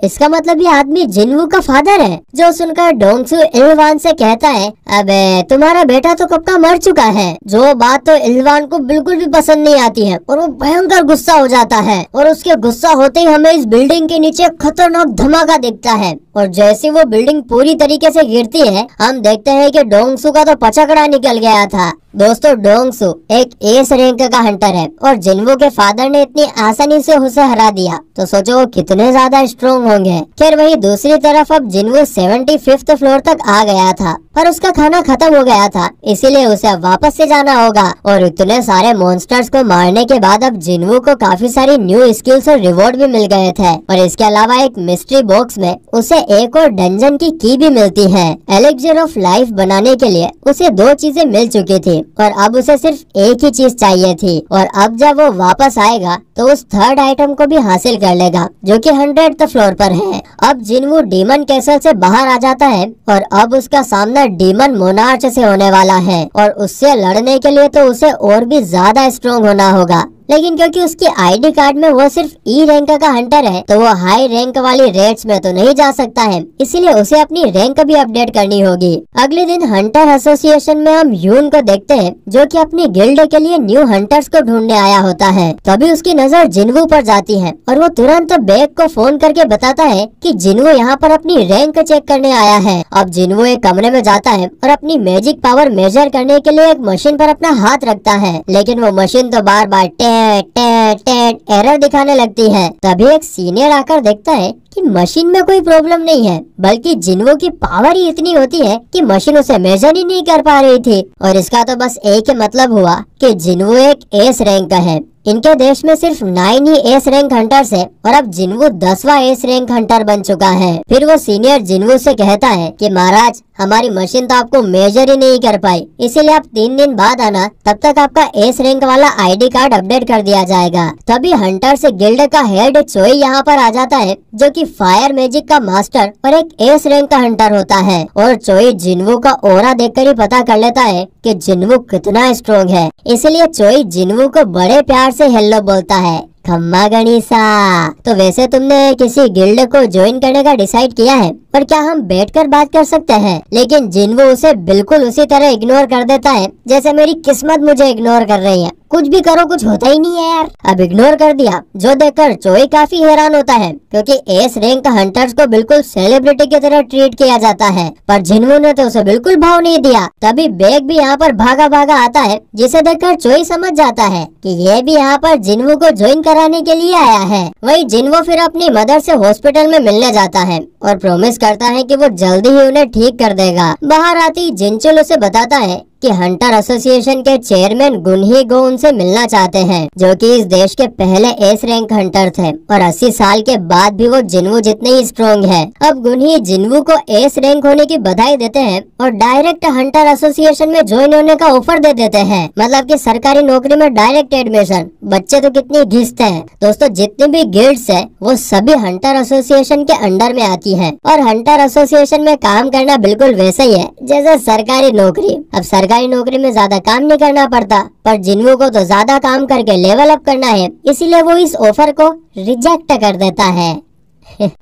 इसका मतलब ये आदमी जिनवू का फादर है। जो सुनकर डोंगसू इल्वान से कहता है, अबे तुम्हारा बेटा तो कब का मर चुका है। जो बात तो इल्वान को बिल्कुल भी पसंद नहीं आती है और वो भयंकर गुस्सा हो जाता है और उसके गुस्सा होते ही हमें इस बिल्डिंग के नीचे खतरनाक धमाका दिखता है और जैसे वो बिल्डिंग पूरी तरीके से गिरती है हम देखते हैं कि डोंगसू का तो पचकड़ा निकल गया था। दोस्तों डोंगसू एक एस रैंक का हंटर है और जिनवू के फादर ने इतनी आसानी से उसे हरा दिया तो सोचो वो कितने ज्यादा स्ट्रोंग होंगे। खैर वही दूसरी तरफ अब जिनवू 75th फ्लोर तक आ गया था पर उसका खाना खत्म हो गया था, इसीलिए उसे अब वापस से जाना होगा। और इतने सारे मॉन्स्टर्स को मारने के बाद अब जिनवू को काफी सारी न्यू स्किल्स और रिवॉर्ड भी मिल गए थे और इसके अलावा एक मिस्ट्री बॉक्स में उसे एक और डंजन की की भी मिलती है। एलिक्सर ऑफ लाइफ बनाने के लिए उसे 2 चीजें मिल चुकी थी और अब उसे सिर्फ एक ही चीज चाहिए थी और अब जब वो वापस आएगा तो उस 3rd आइटम को भी हासिल कर लेगा जो कि 100th फ्लोर पर है। अब जिनवू डीमन कैसल से बाहर आ जाता है और अब उसका सामना डीमन मोनार्च से होने वाला है और उससे लड़ने के लिए तो उसे और भी ज्यादा स्ट्रॉन्ग होना होगा। लेकिन क्योंकि उसकी आईडी कार्ड में वो सिर्फ ई रैंक का हंटर है तो वो हाई रैंक वाली रेट्स में तो नहीं जा सकता है, इसीलिए उसे अपनी रैंक भी अपडेट करनी होगी। अगले दिन हंटर एसोसिएशन में हम यून को देखते हैं जो कि अपनी गिल्ड के लिए न्यू हंटर्स को ढूंढने आया होता है। तभी उसकी नजर जिनवू पर जाती है और वो तुरंत बेग को फोन करके बताता है कि जिनवू यहाँ पर अपनी रैंक चेक करने आया है। अब जिनवू एक कमरे में जाता है और अपनी मैजिक पावर मेजर करने के लिए एक मशीन पर अपना हाथ रखता है, लेकिन वो मशीन तो बार बार एरर दिखाने लगती है। तभी एक सीनियर आकर देखता है कि मशीन में कोई प्रॉब्लम नहीं है बल्कि जिनवू की पावर ही इतनी होती है कि मशीन उसे मेजर ही नहीं कर पा रही थी। और इसका तो बस एक ही मतलब हुआ कि जिनवू एक एस रैंक का है। इनके देश में सिर्फ 9 ही एस रैंक हंटर्स है और अब जिनवू 10वां एस रैंक हंटर बन चुका है। फिर वो सीनियर जिनवू से कहता है कि महाराज हमारी मशीन तो आपको मेजर ही नहीं कर पाई, इसीलिए आप 3 दिन बाद आना, तब तक आपका एस रैंक वाला आईडी कार्ड अपडेट कर दिया जाएगा। तभी हंटर से गिल्ड का हेड चोई यहाँ पर आ जाता है जो कि फायर मैजिक का मास्टर और एक एस रैंक का हंटर होता है और चोई जिनवू का ऑरा देखकर ही पता कर लेता है कि जिनवू कितना स्ट्रॉन्ग है, इसलिए चोई जिनवू को बड़े प्यार से हेलो बोलता है, खम्मा गणिसा। तो वैसे तुमने किसी गिल्ड को ज्वाइन करने का डिसाइड किया है, पर क्या हम बैठकर बात कर सकते हैं? लेकिन जिनवू उसे बिल्कुल उसी तरह इग्नोर कर देता है जैसे मेरी किस्मत मुझे इग्नोर कर रही है। कुछ भी करो कुछ होता ही नहीं है यार। अब इग्नोर कर दिया जो देखकर चोई काफी हैरान होता है क्योंकि एस रैंक हंटर्स को बिल्कुल सेलिब्रिटी की तरह ट्रीट किया जाता है, पर जिनवू ने तो उसे बिल्कुल भाव नहीं दिया। तभी बेग भी यहाँ पर भागा भागा आता है जिसे देखकर चोई समझ जाता है कि ये भी यहाँ पर जिनवू को ज्वाइन कराने के लिए आया है। वही जिनवू फिर अपनी मदर से हॉस्पिटल में मिलने जाता है और प्रॉमिस करता है कि वो जल्दी ही उन्हें ठीक कर देगा। बाहर आती जिनचुल उसे बताता है कि हंटर एसोसिएशन के चेयरमैन गुनही गो उनसे मिलना चाहते हैं जो कि इस देश के पहले एस रैंक हंटर थे और 80 साल के बाद भी वो जिनवू जितने ही स्ट्रॉन्ग है। अब गुनही जिनवू को एस रैंक होने की बधाई देते हैं और डायरेक्ट हंटर एसोसिएशन में ज्वाइन होने का ऑफर दे देते हैं, मतलब कि सरकारी नौकरी में डायरेक्ट एडमिशन। बच्चे तो कितनी घिसते हैं। दोस्तों जितनी भी गिल्ड्स है वो सभी हंटर एसोसिएशन के अंडर में आती है और हंटर एसोसिएशन में काम करना बिल्कुल वैसा ही है जैसे सरकारी नौकरी। अब सरकारी नौकरी में ज्यादा काम नहीं करना पड़ता, पर जिनवू को तो ज्यादा काम करके लेवल अप करना है, इसीलिए वो इस ऑफर को रिजेक्ट कर देता है।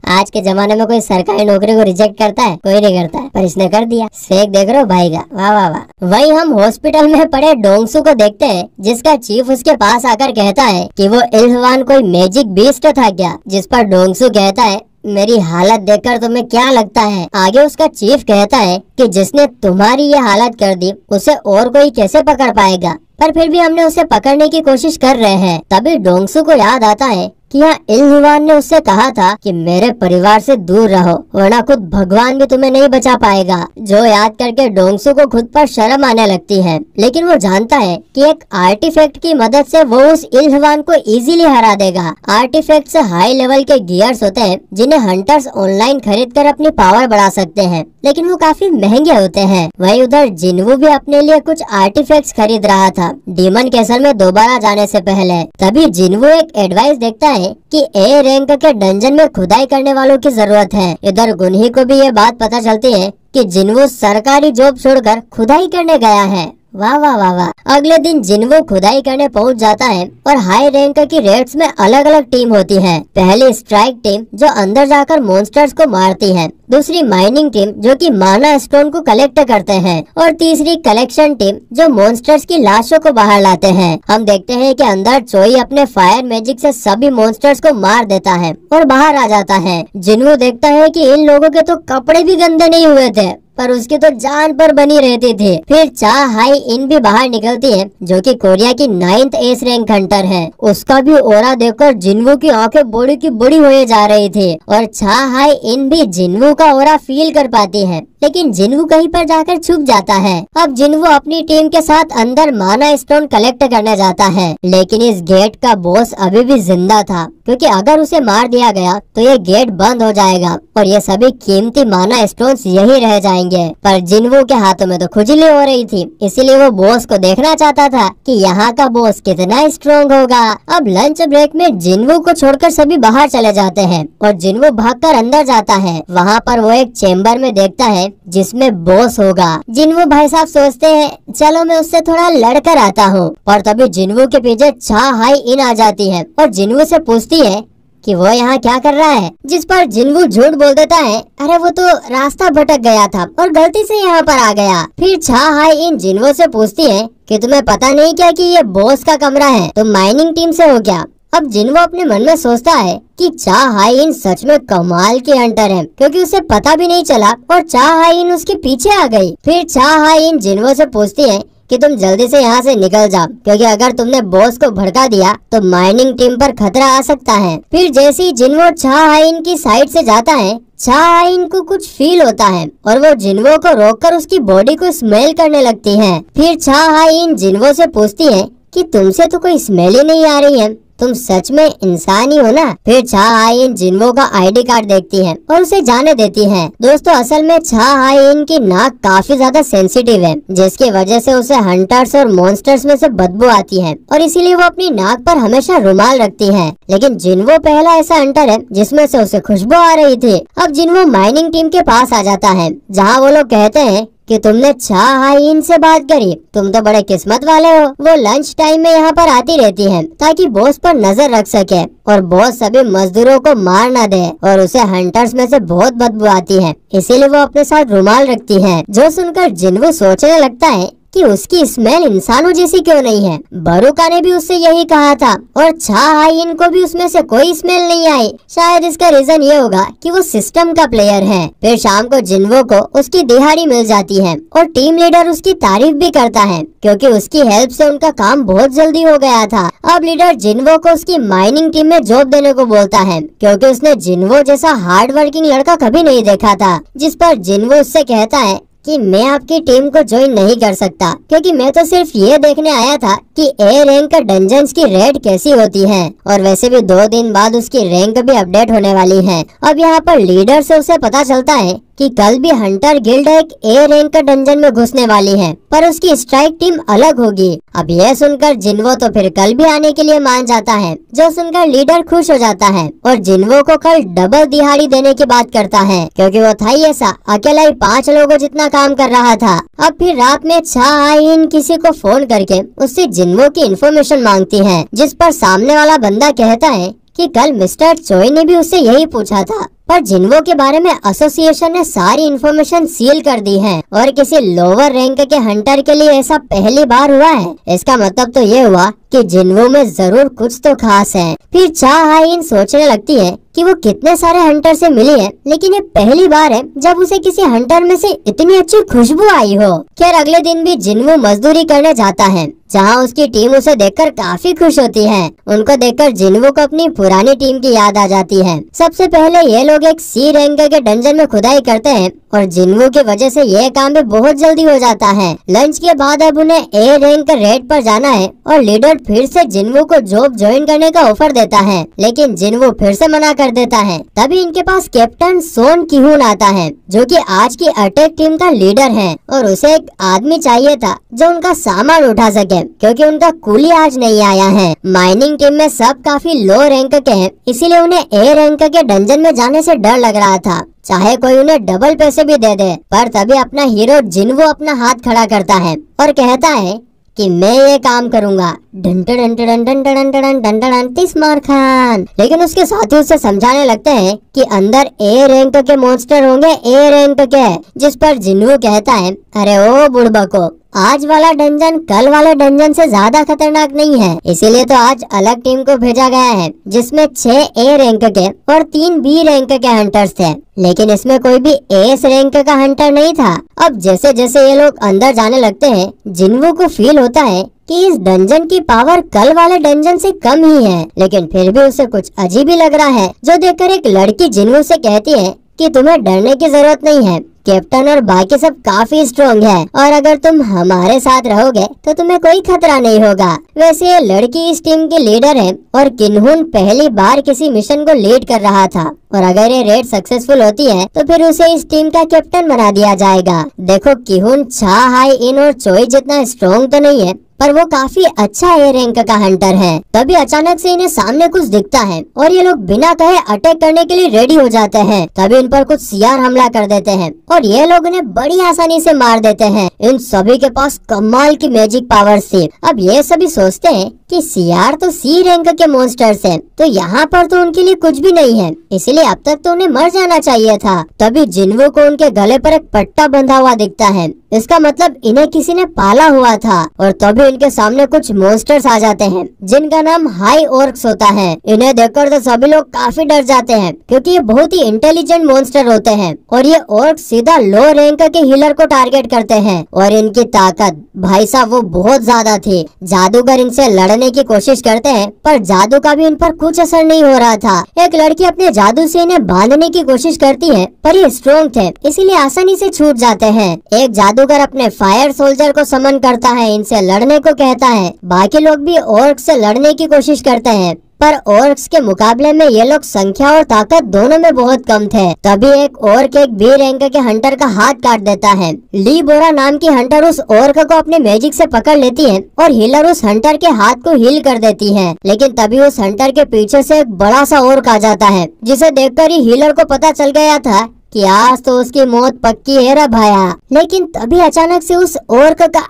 आज के जमाने में कोई सरकारी नौकरी को रिजेक्ट करता है? कोई नहीं करता है, पर इसने कर दिया। फेक देख रहे हो भाई का, वाह वाह वाह। वही हम हॉस्पिटल में पड़े डोंगसू को देखते हैं जिसका चीफ उसके पास आकर कहता है कि वो इल्हवान कोई मैजिक बीस्ट था क्या, जिस पर डोंगसू कहता है मेरी हालत देखकर तुम्हें क्या लगता है? आगे उसका चीफ कहता है कि जिसने तुम्हारी ये हालत कर दी उसे और कोई कैसे पकड़ पाएगा, पर फिर भी हमने उसे पकड़ने की कोशिश कर रहे हैं। तभी डोंगसू को याद आता है कि यहाँ इल्हवान ने उससे कहा था कि मेरे परिवार से दूर रहो वरना खुद भगवान भी तुम्हें नहीं बचा पाएगा। जो याद करके डोंगसू को खुद पर शर्म आने लगती है, लेकिन वो जानता है कि एक आर्टिफैक्ट की मदद से वो उस इल्हवान को इजीली हरा देगा। आर्टिफैक्ट से हाई लेवल के गियर्स होते हैं जिन्हें हंटर्स ऑनलाइन खरीद कर अपनी पावर बढ़ा सकते हैं, लेकिन वो काफी महंगे होते हैं। वही उधर जिनवू भी अपने लिए कुछ आर्टिफैक्ट्स खरीद रहा था डीमन कैसल में दोबारा जाने से पहले। तभी जिनवू एक एडवाइस देखता है कि ए रैंक के डंजन में खुदाई करने वालों की जरूरत है। इधर गुनही को भी ये बात पता चलती है कि जिनवू सरकारी जॉब छोड़कर खुदाई करने गया है वाह वाह वाह वाह। अगले दिन जिन्वो खुदाई करने पहुंच जाता है और हाई रैंक की रेड्स में अलग अलग टीम होती है। पहली स्ट्राइक टीम जो अंदर जाकर मॉन्स्टर्स को मारती है, दूसरी माइनिंग टीम जो कि माना स्टोन को कलेक्ट करते हैं, और तीसरी कलेक्शन टीम जो मॉन्स्टर्स की लाशों को बाहर लाते हैं। हम देखते हैं कि अंदर चोई अपने फायर मैजिक से सभी मॉन्स्टर्स को मार देता है और बाहर आ जाता है। जिन्वो देखता है कि इन लोगों के तो कपड़े भी गंदे नहीं हुए थे, पर उसकी तो जान पर बनी रहती थी। फिर चा हाई इन भी बाहर निकलती है, जो कि कोरिया की 9th एस रैंक हंटर है। उसका भी ओरा देखकर जिन्वो की आंखें बड़ी की बड़ी होए जा रही थी, और चा हाई इन भी जिन्वो का ओरा फील कर पाती है, लेकिन जिन्वो कहीं पर जाकर छुप जाता है। अब जिन्वो अपनी टीम के साथ अंदर माना स्टोन कलेक्ट करने जाता है, लेकिन इस गेट का बॉस अभी भी जिंदा था, क्योंकि अगर उसे मार दिया गया तो ये गेट बंद हो जाएगा और ये सभी कीमती माना स्टोन्स यही रह जाएंगे। पर जिन्वो के हाथों में तो खुजली हो रही थी, इसीलिए वो बॉस को देखना चाहता था कि यहाँ का बॉस कितना स्ट्रॉन्ग होगा। अब लंच ब्रेक में जिन्वो को छोड़कर सभी बाहर चले जाते हैं और जिन्वो भागकर अंदर जाता है। वहाँ पर वो एक चेम्बर में देखता है जिसमें बॉस होगा। जिन्वो भाई साहब सोचते हैं चलो मैं उससे थोड़ा लड़कर आता हूँ, और तभी जिन्वो के पीछे चा हाई इन आ जाती है और जिन्वो से पूछती है कि वो यहाँ क्या कर रहा है, जिस पर जिन्वो झूठ बोल देता है, अरे वो तो रास्ता भटक गया था और गलती से यहाँ पर आ गया। फिर छा हाई इन जिन्वो से पूछती है कि तुम्हें पता नहीं क्या कि ये बॉस का कमरा है, तुम माइनिंग टीम से हो क्या? अब जिन्वो अपने मन में सोचता है कि चा हाई इन सच में कमाल के हंटर है, क्योंकि उसे पता भी नहीं चला और चा हाई इन उसके पीछे आ गई। फिर चा हाई इन जिन्वो से पूछती है कि तुम जल्दी से यहाँ से निकल जाओ, क्योंकि अगर तुमने बॉस को भड़का दिया तो माइनिंग टीम पर खतरा आ सकता है। फिर जैसे ही जिन्वो चा हाई इन की साइड से जाता है, चा हाई इन को कुछ फील होता है और वो जिन्वो को रोककर उसकी बॉडी को स्मेल करने लगती है। फिर चा हाई इन जिन्वो से पूछती है कि तुमसे तो कोई स्मेल ही नहीं आ रही है, तुम सच में इंसान ही हो ना? फिर छा हाई इन जिन्वो का आईडी कार्ड देखती है और उसे जाने देती है। दोस्तों असल में छा हाई इन की नाक काफी ज्यादा सेंसिटिव है, जिसकी वजह से उसे हंटर्स और मॉन्स्टर्स में से बदबू आती है और इसीलिए वो अपनी नाक पर हमेशा रुमाल रखती है। लेकिन जिन्वो पहला ऐसा हंटर है जिसमें से उसे खुशबू आ रही थी। अब जिन्वो माइनिंग टीम के पास आ जाता है, जहाँ वो लोग कहते हैं कि तुमने चा हाई इन से बात करी, तुम तो बड़े किस्मत वाले हो। वो लंच टाइम में यहाँ पर आती रहती है ताकि बॉस पर नजर रख सके और बॉस सभी मजदूरों को मार न दे, और उसे हंटर्स में से बहुत बदबू आती है, इसीलिए वो अपने साथ रुमाल रखती है। जो सुनकर जिन्वो सोचने लगता है कि उसकी स्मेल इंसानों जैसी क्यों नहीं है। बरुका ने भी उससे यही कहा था और छा हाई इन को भी उसमें से कोई स्मेल नहीं आई। शायद इसका रीजन ये होगा कि वो सिस्टम का प्लेयर है। फिर शाम को जिन्वो को उसकी दिहाड़ी मिल जाती है और टीम लीडर उसकी तारीफ भी करता है, क्योंकि उसकी हेल्प से उनका काम बहुत जल्दी हो गया था। अब लीडर जिन्वो को उसकी माइनिंग टीम में जॉब देने को बोलता है, क्योंकि उसने जिन्वो जैसा हार्ड वर्किंग लड़का कभी नहीं देखा था। जिस पर जिन्वो उससे कहता है कि मैं आपकी टीम को ज्वाइन नहीं कर सकता, क्योंकि मैं तो सिर्फ ये देखने आया था कि ए रैंक डंजन्स की रेड कैसी होती है, और वैसे भी 2 दिन बाद उसकी रैंक भी अपडेट होने वाली है। अब यहाँ पर लीडर से उसे पता चलता है कि कल भी हंटर गिल्ड एक ए रैंक डंजन में घुसने वाली है, पर उसकी स्ट्राइक टीम अलग होगी। अब यह सुनकर जिन्वो तो फिर कल भी आने के लिए मान जाता है, जो सुनकर लीडर खुश हो जाता है और जिन्वो को कल डबल दिहाड़ी देने की बात करता है, क्योंकि वो था ही ऐसा, अकेला ही 5 लोगों जितना काम कर रहा था। अब फिर रात में छा हाई इन किसी को फोन करके उससे जिन्वो की इन्फॉर्मेशन मांगती है, जिस पर सामने वाला बंदा कहता है कि कल मिस्टर चोई ने भी उससे यही पूछा था, पर जिन्वो के बारे में एसोसिएशन ने सारी इन्फॉर्मेशन सील कर दी है और किसी लोअर रैंक के हंटर के लिए ऐसा पहली बार हुआ है। इसका मतलब तो ये हुआ कि जिन्वो में जरूर कुछ तो खास है। फिर चा हाई इन सोचने लगती है कि वो कितने सारे हंटर से मिली है, लेकिन ये पहली बार है जब उसे किसी हंटर में से इतनी अच्छी खुशबू आई हो। खैर अगले दिन भी जिन्वो मजदूरी करने जाता है, जहाँ उसकी टीम उसे देखकर काफी खुश होती है। उनको देखकर जिन्वो को अपनी पुरानी टीम की याद आ जाती है। सबसे पहले ये लोग एक सी रैंक के डंजन में खुदाई करते हैं और जिन्वो की वजह से यह काम भी बहुत जल्दी हो जाता है। लंच के बाद अब उन्हें ए रैंक रेड पर जाना है और लीडर फिर से जिन्वू को जॉब ज्वाइन करने का ऑफर देता है, लेकिन जिन्वू फिर से मना कर देता है। तभी इनके पास कैप्टन सोन किहून आता है, जो कि आज की अटैक टीम का लीडर है, और उसे एक आदमी चाहिए था जो उनका सामान उठा सके, क्योंकि उनका कूली आज नहीं आया है। माइनिंग टीम में सब काफी लो रैंक के हैं, इसीलिए उन्हें ए रैंक के डंजन में जाने से डर लग रहा था, चाहे कोई उन्हें डबल पैसे भी दे दे। पर तभी अपना हीरो जिन्वू अपना हाथ खड़ा करता है और कहता है कि मैं ये काम करूंगा। Done done done done done done done done Tismar Khan. लेकिन उसके साथी उसे समझाने लगते हैं कि अंदर ए रैंक के मॉन्स्टर होंगे, ए रैंक के। जिस पर जिन्वू कहता है, अरे ओ बुड़बको, आज वाला डंजन कल वाले डंजन से ज्यादा खतरनाक नहीं है, इसीलिए तो आज अलग टीम को भेजा गया है, जिसमें 6 ए रैंक के और 3 बी रैंक के हंटर्स थे। लेकिन इसमें कोई भी एस रैंक का हंटर नहीं था। अब जैसे जैसे ये लोग अंदर जाने लगते हैं, जिन्वू को फील होता है कि इस डंजन की पावर कल वाले डंजन से कम ही है, लेकिन फिर भी उसे कुछ अजीब ही लग रहा है। जो देखकर एक लड़की जिन्वू से कहती है कि तुम्हें डरने की जरूरत नहीं है, कैप्टन और बाकी सब काफी स्ट्रॉन्ग है, और अगर तुम हमारे साथ रहोगे तो तुम्हें कोई खतरा नहीं होगा। वैसे ये लड़की इस टीम की लीडर है, और किन्हुन पहली बार किसी मिशन को लीड कर रहा था, और अगर ये रेड सक्सेसफुल होती है तो फिर उसे इस टीम का कैप्टन बना दिया जाएगा। देखो किहुन छा हाई इन और चोई जितना स्ट्रॉन्ग तो नहीं है, पर वो काफी अच्छा ए रैंक का हंटर है। तभी अचानक से इन्हें सामने कुछ दिखता है, और ये लोग बिना कहे अटैक करने के लिए रेडी हो जाते हैं। तभी इन पर कुछ सीआर हमला कर देते हैं, और ये लोग इन्हें बड़ी आसानी से मार देते हैं। इन सभी के पास कमाल की मैजिक पावर्स थी। अब ये सभी सोचते हैं कि सीआर तो सी रैंक के मॉन्स्टर्स हैं, तो यहाँ पर तो उनके लिए कुछ भी नहीं है, इसलिए अब तक तो उन्हें मर जाना चाहिए था। तभी जिन्वू को उनके गले पर एक पट्टा बंधा हुआ दिखता है, इसका मतलब इन्हें किसी ने पाला हुआ था। और तभी इनके सामने कुछ मॉन्स्टर्स आ जाते हैं, जिनका नाम हाई ऑर्क्स होता है। इन्हें देखकर तो सभी लोग काफी डर जाते हैं, क्योंकि ये बहुत ही इंटेलिजेंट मॉन्स्टर होते हैं, और ये ऑर्क्स सीधा लो रैंक के हीलर को टारगेट करते हैं। और इनकी ताकत भाई साहब वो बहुत ज्यादा थी। जादूगर इनसे लड़ने की कोशिश करते हैं, पर जादू का भी इन पर कुछ असर नहीं हो रहा था। एक लड़की अपने जादू से इन्हें बांधने की कोशिश करती है, पर ये स्ट्रॉन्ग थे, इसीलिए आसानी से छूट जाते हैं। एक जादूगर अपने फायर सोल्जर को समन करता है, इनसे लड़ने को कहता है। बाकी लोग भी ऑर्क्स से लड़ने की कोशिश करते हैं, पर ऑर्क्स के मुकाबले में ये लोग संख्या और ताकत दोनों में बहुत कम थे। तभी एक ऑर्क एक बी रैंक के हंटर का हाथ काट देता है। ली बोरा नाम की हंटर उस ऑर्क को अपने मैजिक से पकड़ लेती है, और हीलर उस हंटर के हाथ को हील कर देती है। लेकिन तभी उस हंटर के पीछे से एक बड़ा सा ऑर्क आ जाता है, जिसे देखकर ही हीलर को पता चल गया था कि आज तो उसकी मौत पक्की है रे भाया। लेकिन तभी अचानक से उस ऑर्क का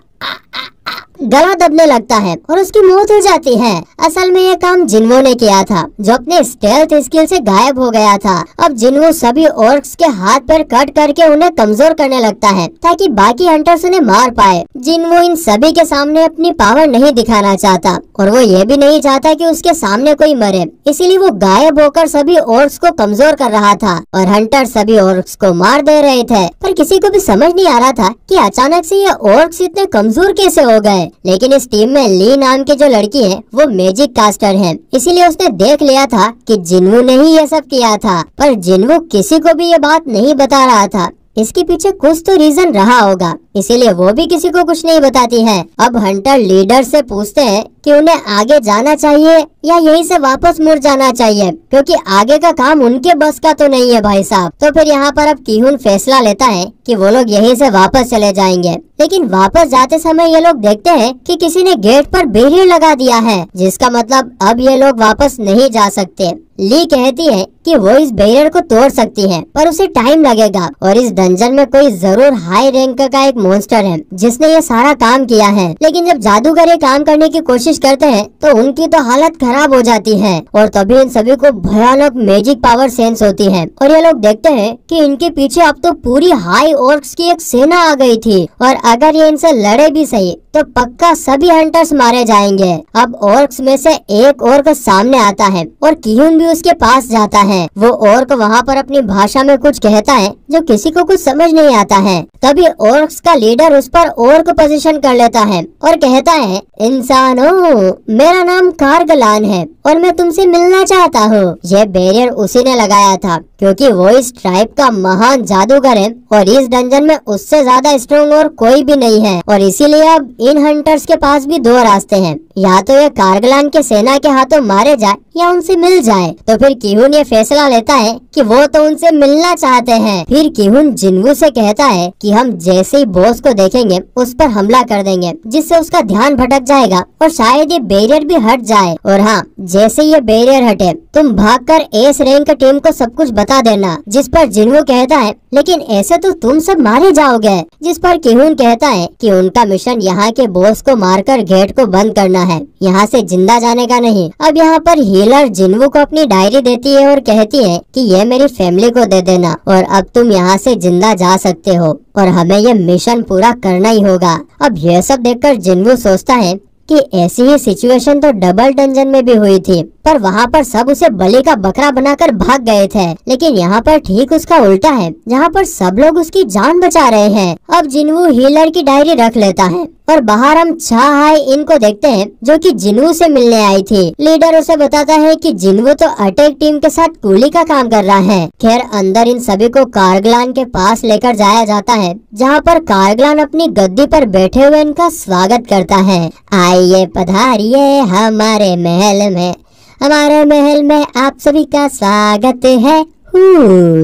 गला दबने लगता है और उसकी मौत हो जाती है। असल में ये काम जिन्वू ने किया था, जो अपने स्टेल्थ स्किल से गायब हो गया था। अब जिन्वू सभी ऑर्क्स के हाथ पैर कट करके उन्हें कमजोर करने लगता है, ताकि बाकी हंटर्स उन्हें मार पाए। जिन्वू इन सभी के सामने अपनी पावर नहीं दिखाना चाहता, और वो ये भी नहीं चाहता कि उसके सामने कोई मरे, इसीलिए वो गायब होकर सभी ऑर्क्स को कमजोर कर रहा था, और हंटर सभी ऑर्क्स को मार दे रहे थे। पर किसी को भी समझ नहीं आ रहा था कि अचानक से ये ऑर्क्स इतने कमजोर कैसे हो गए। लेकिन इस टीम में ली नाम की जो लड़की है वो मैजिक कास्टर है, इसीलिए उसने देख लिया था कि जिन्वू ने ही ये सब किया था। पर जिन्वू किसी को भी ये बात नहीं बता रहा था, इसके पीछे कुछ तो रीजन रहा होगा, इसीलिए वो भी किसी को कुछ नहीं बताती है। अब हंटर लीडर से पूछते हैं कि उन्हें आगे जाना चाहिए या यहीं से वापस मुड़ जाना चाहिए, क्योंकि आगे का काम उनके बस का तो नहीं है भाई साहब। तो फिर यहाँ पर अब किहुन फैसला लेता है कि वो लोग यहीं से वापस चले जाएंगे। लेकिन वापस जाते समय ये लोग देखते हैं कि किसी ने गेट पर बैरियर लगा दिया है, जिसका मतलब अब ये लोग वापस नहीं जा सकते। ली कहती है कि वो इस बैरियर को तोड़ सकती है, पर उसे टाइम लगेगा, और इस डंजन में कोई जरूर हाई रैंक का एक मॉन्स्टर है जिसने ये सारा काम किया है। लेकिन जब जादूगर ये काम करने की कोशिश करते हैं तो उनकी तो हालत खराब हो जाती है, और तभी इन सभी को भयानक मैजिक पावर सेंस होती है, और ये लोग देखते हैं कि इनके पीछे अब तो पूरी हाई ऑर्क्स की एक सेना आ गई थी, और अगर ये इनसे लड़े भी सही तो पक्का सभी हंटर्स मारे जाएंगे। अब ऑर्क्स में से एक ऑर्क सामने आता है, और किहुन भी उसके पास जाता है। वो ऑर्क वहाँ पर अपनी भाषा में कुछ कहता है जो किसी को कुछ समझ नहीं आता है। तभी ऑर्क्स का लीडर उस पर ऑर्क पोजीशन कर लेता है और कहता है, इंसानों, मेरा नाम कारगलान है और मैं तुमसे मिलना चाहता हूँ। यह बैरियर उसी ने लगाया था क्योंकि वो इस ट्राइब का महान जादूगर है और इस डंजन में उससे ज्यादा स्ट्रॉन्ग और कोई भी नहीं है। और इसीलिए अब इन हंटर्स के पास भी दो रास्ते हैं, या तो ये कारगलान के सेना के हाथों मारे जाए या उनसे मिल जाए। तो फिर किहुन ये फैसला लेता है कि वो तो उनसे मिलना चाहते हैं। फिर किहुन जिन्वू से कहता है कि हम जैसे ही बॉस को देखेंगे उस पर हमला कर देंगे, जिससे उसका ध्यान भटक जाएगा और शायद ये बैरियर भी हट जाए। और हाँ, जैसे ये बैरियर हटे तुम भागकर एस रैंक टीम को सब कुछ बता देना। जिस पर जिन्वू कहता है, लेकिन ऐसे तो तुम सब मारे जाओगे। जिस पर किहुन कहता है कि उनका मिशन यहाँ के बॉस को मारकर गेट को बंद करना है, यहाँ से जिंदा जाने का नहीं। अब यहाँ पर हीलर जिन्वू को अपनी डायरी देती है और कहती है कि ये मेरी फैमिली को दे देना और अब तुम यहाँ से जिंदा जा सकते हो और हमें ये मिशन पूरा करना ही होगा। अब यह सब देखकर जिन्वू सोचता है कि ऐसी ही सिचुएशन तो डबल डंजन में भी हुई थी, पर वहाँ पर सब उसे बलि का बकरा बनाकर भाग गए थे। लेकिन यहाँ पर ठीक उसका उल्टा है, जहाँ पर सब लोग उसकी जान बचा रहे हैं। अब जिन्वू हीलर की डायरी रख लेता है और बाहर हम छा हाई इनको देखते हैं जो कि जिन्वू से मिलने आई थी। लीडर उसे बताता है कि जिन्वू तो अटैक टीम के साथ कूली का काम कर रहा है। खैर, अंदर इन सभी को कारगलान के पास लेकर जाया जाता है, जहाँ पर कारगलान अपनी गद्दी पर बैठे हुए इनका स्वागत करता है। आइए पधारिए हमारे महल में, हमारे महल में आप सभी का स्वागत है,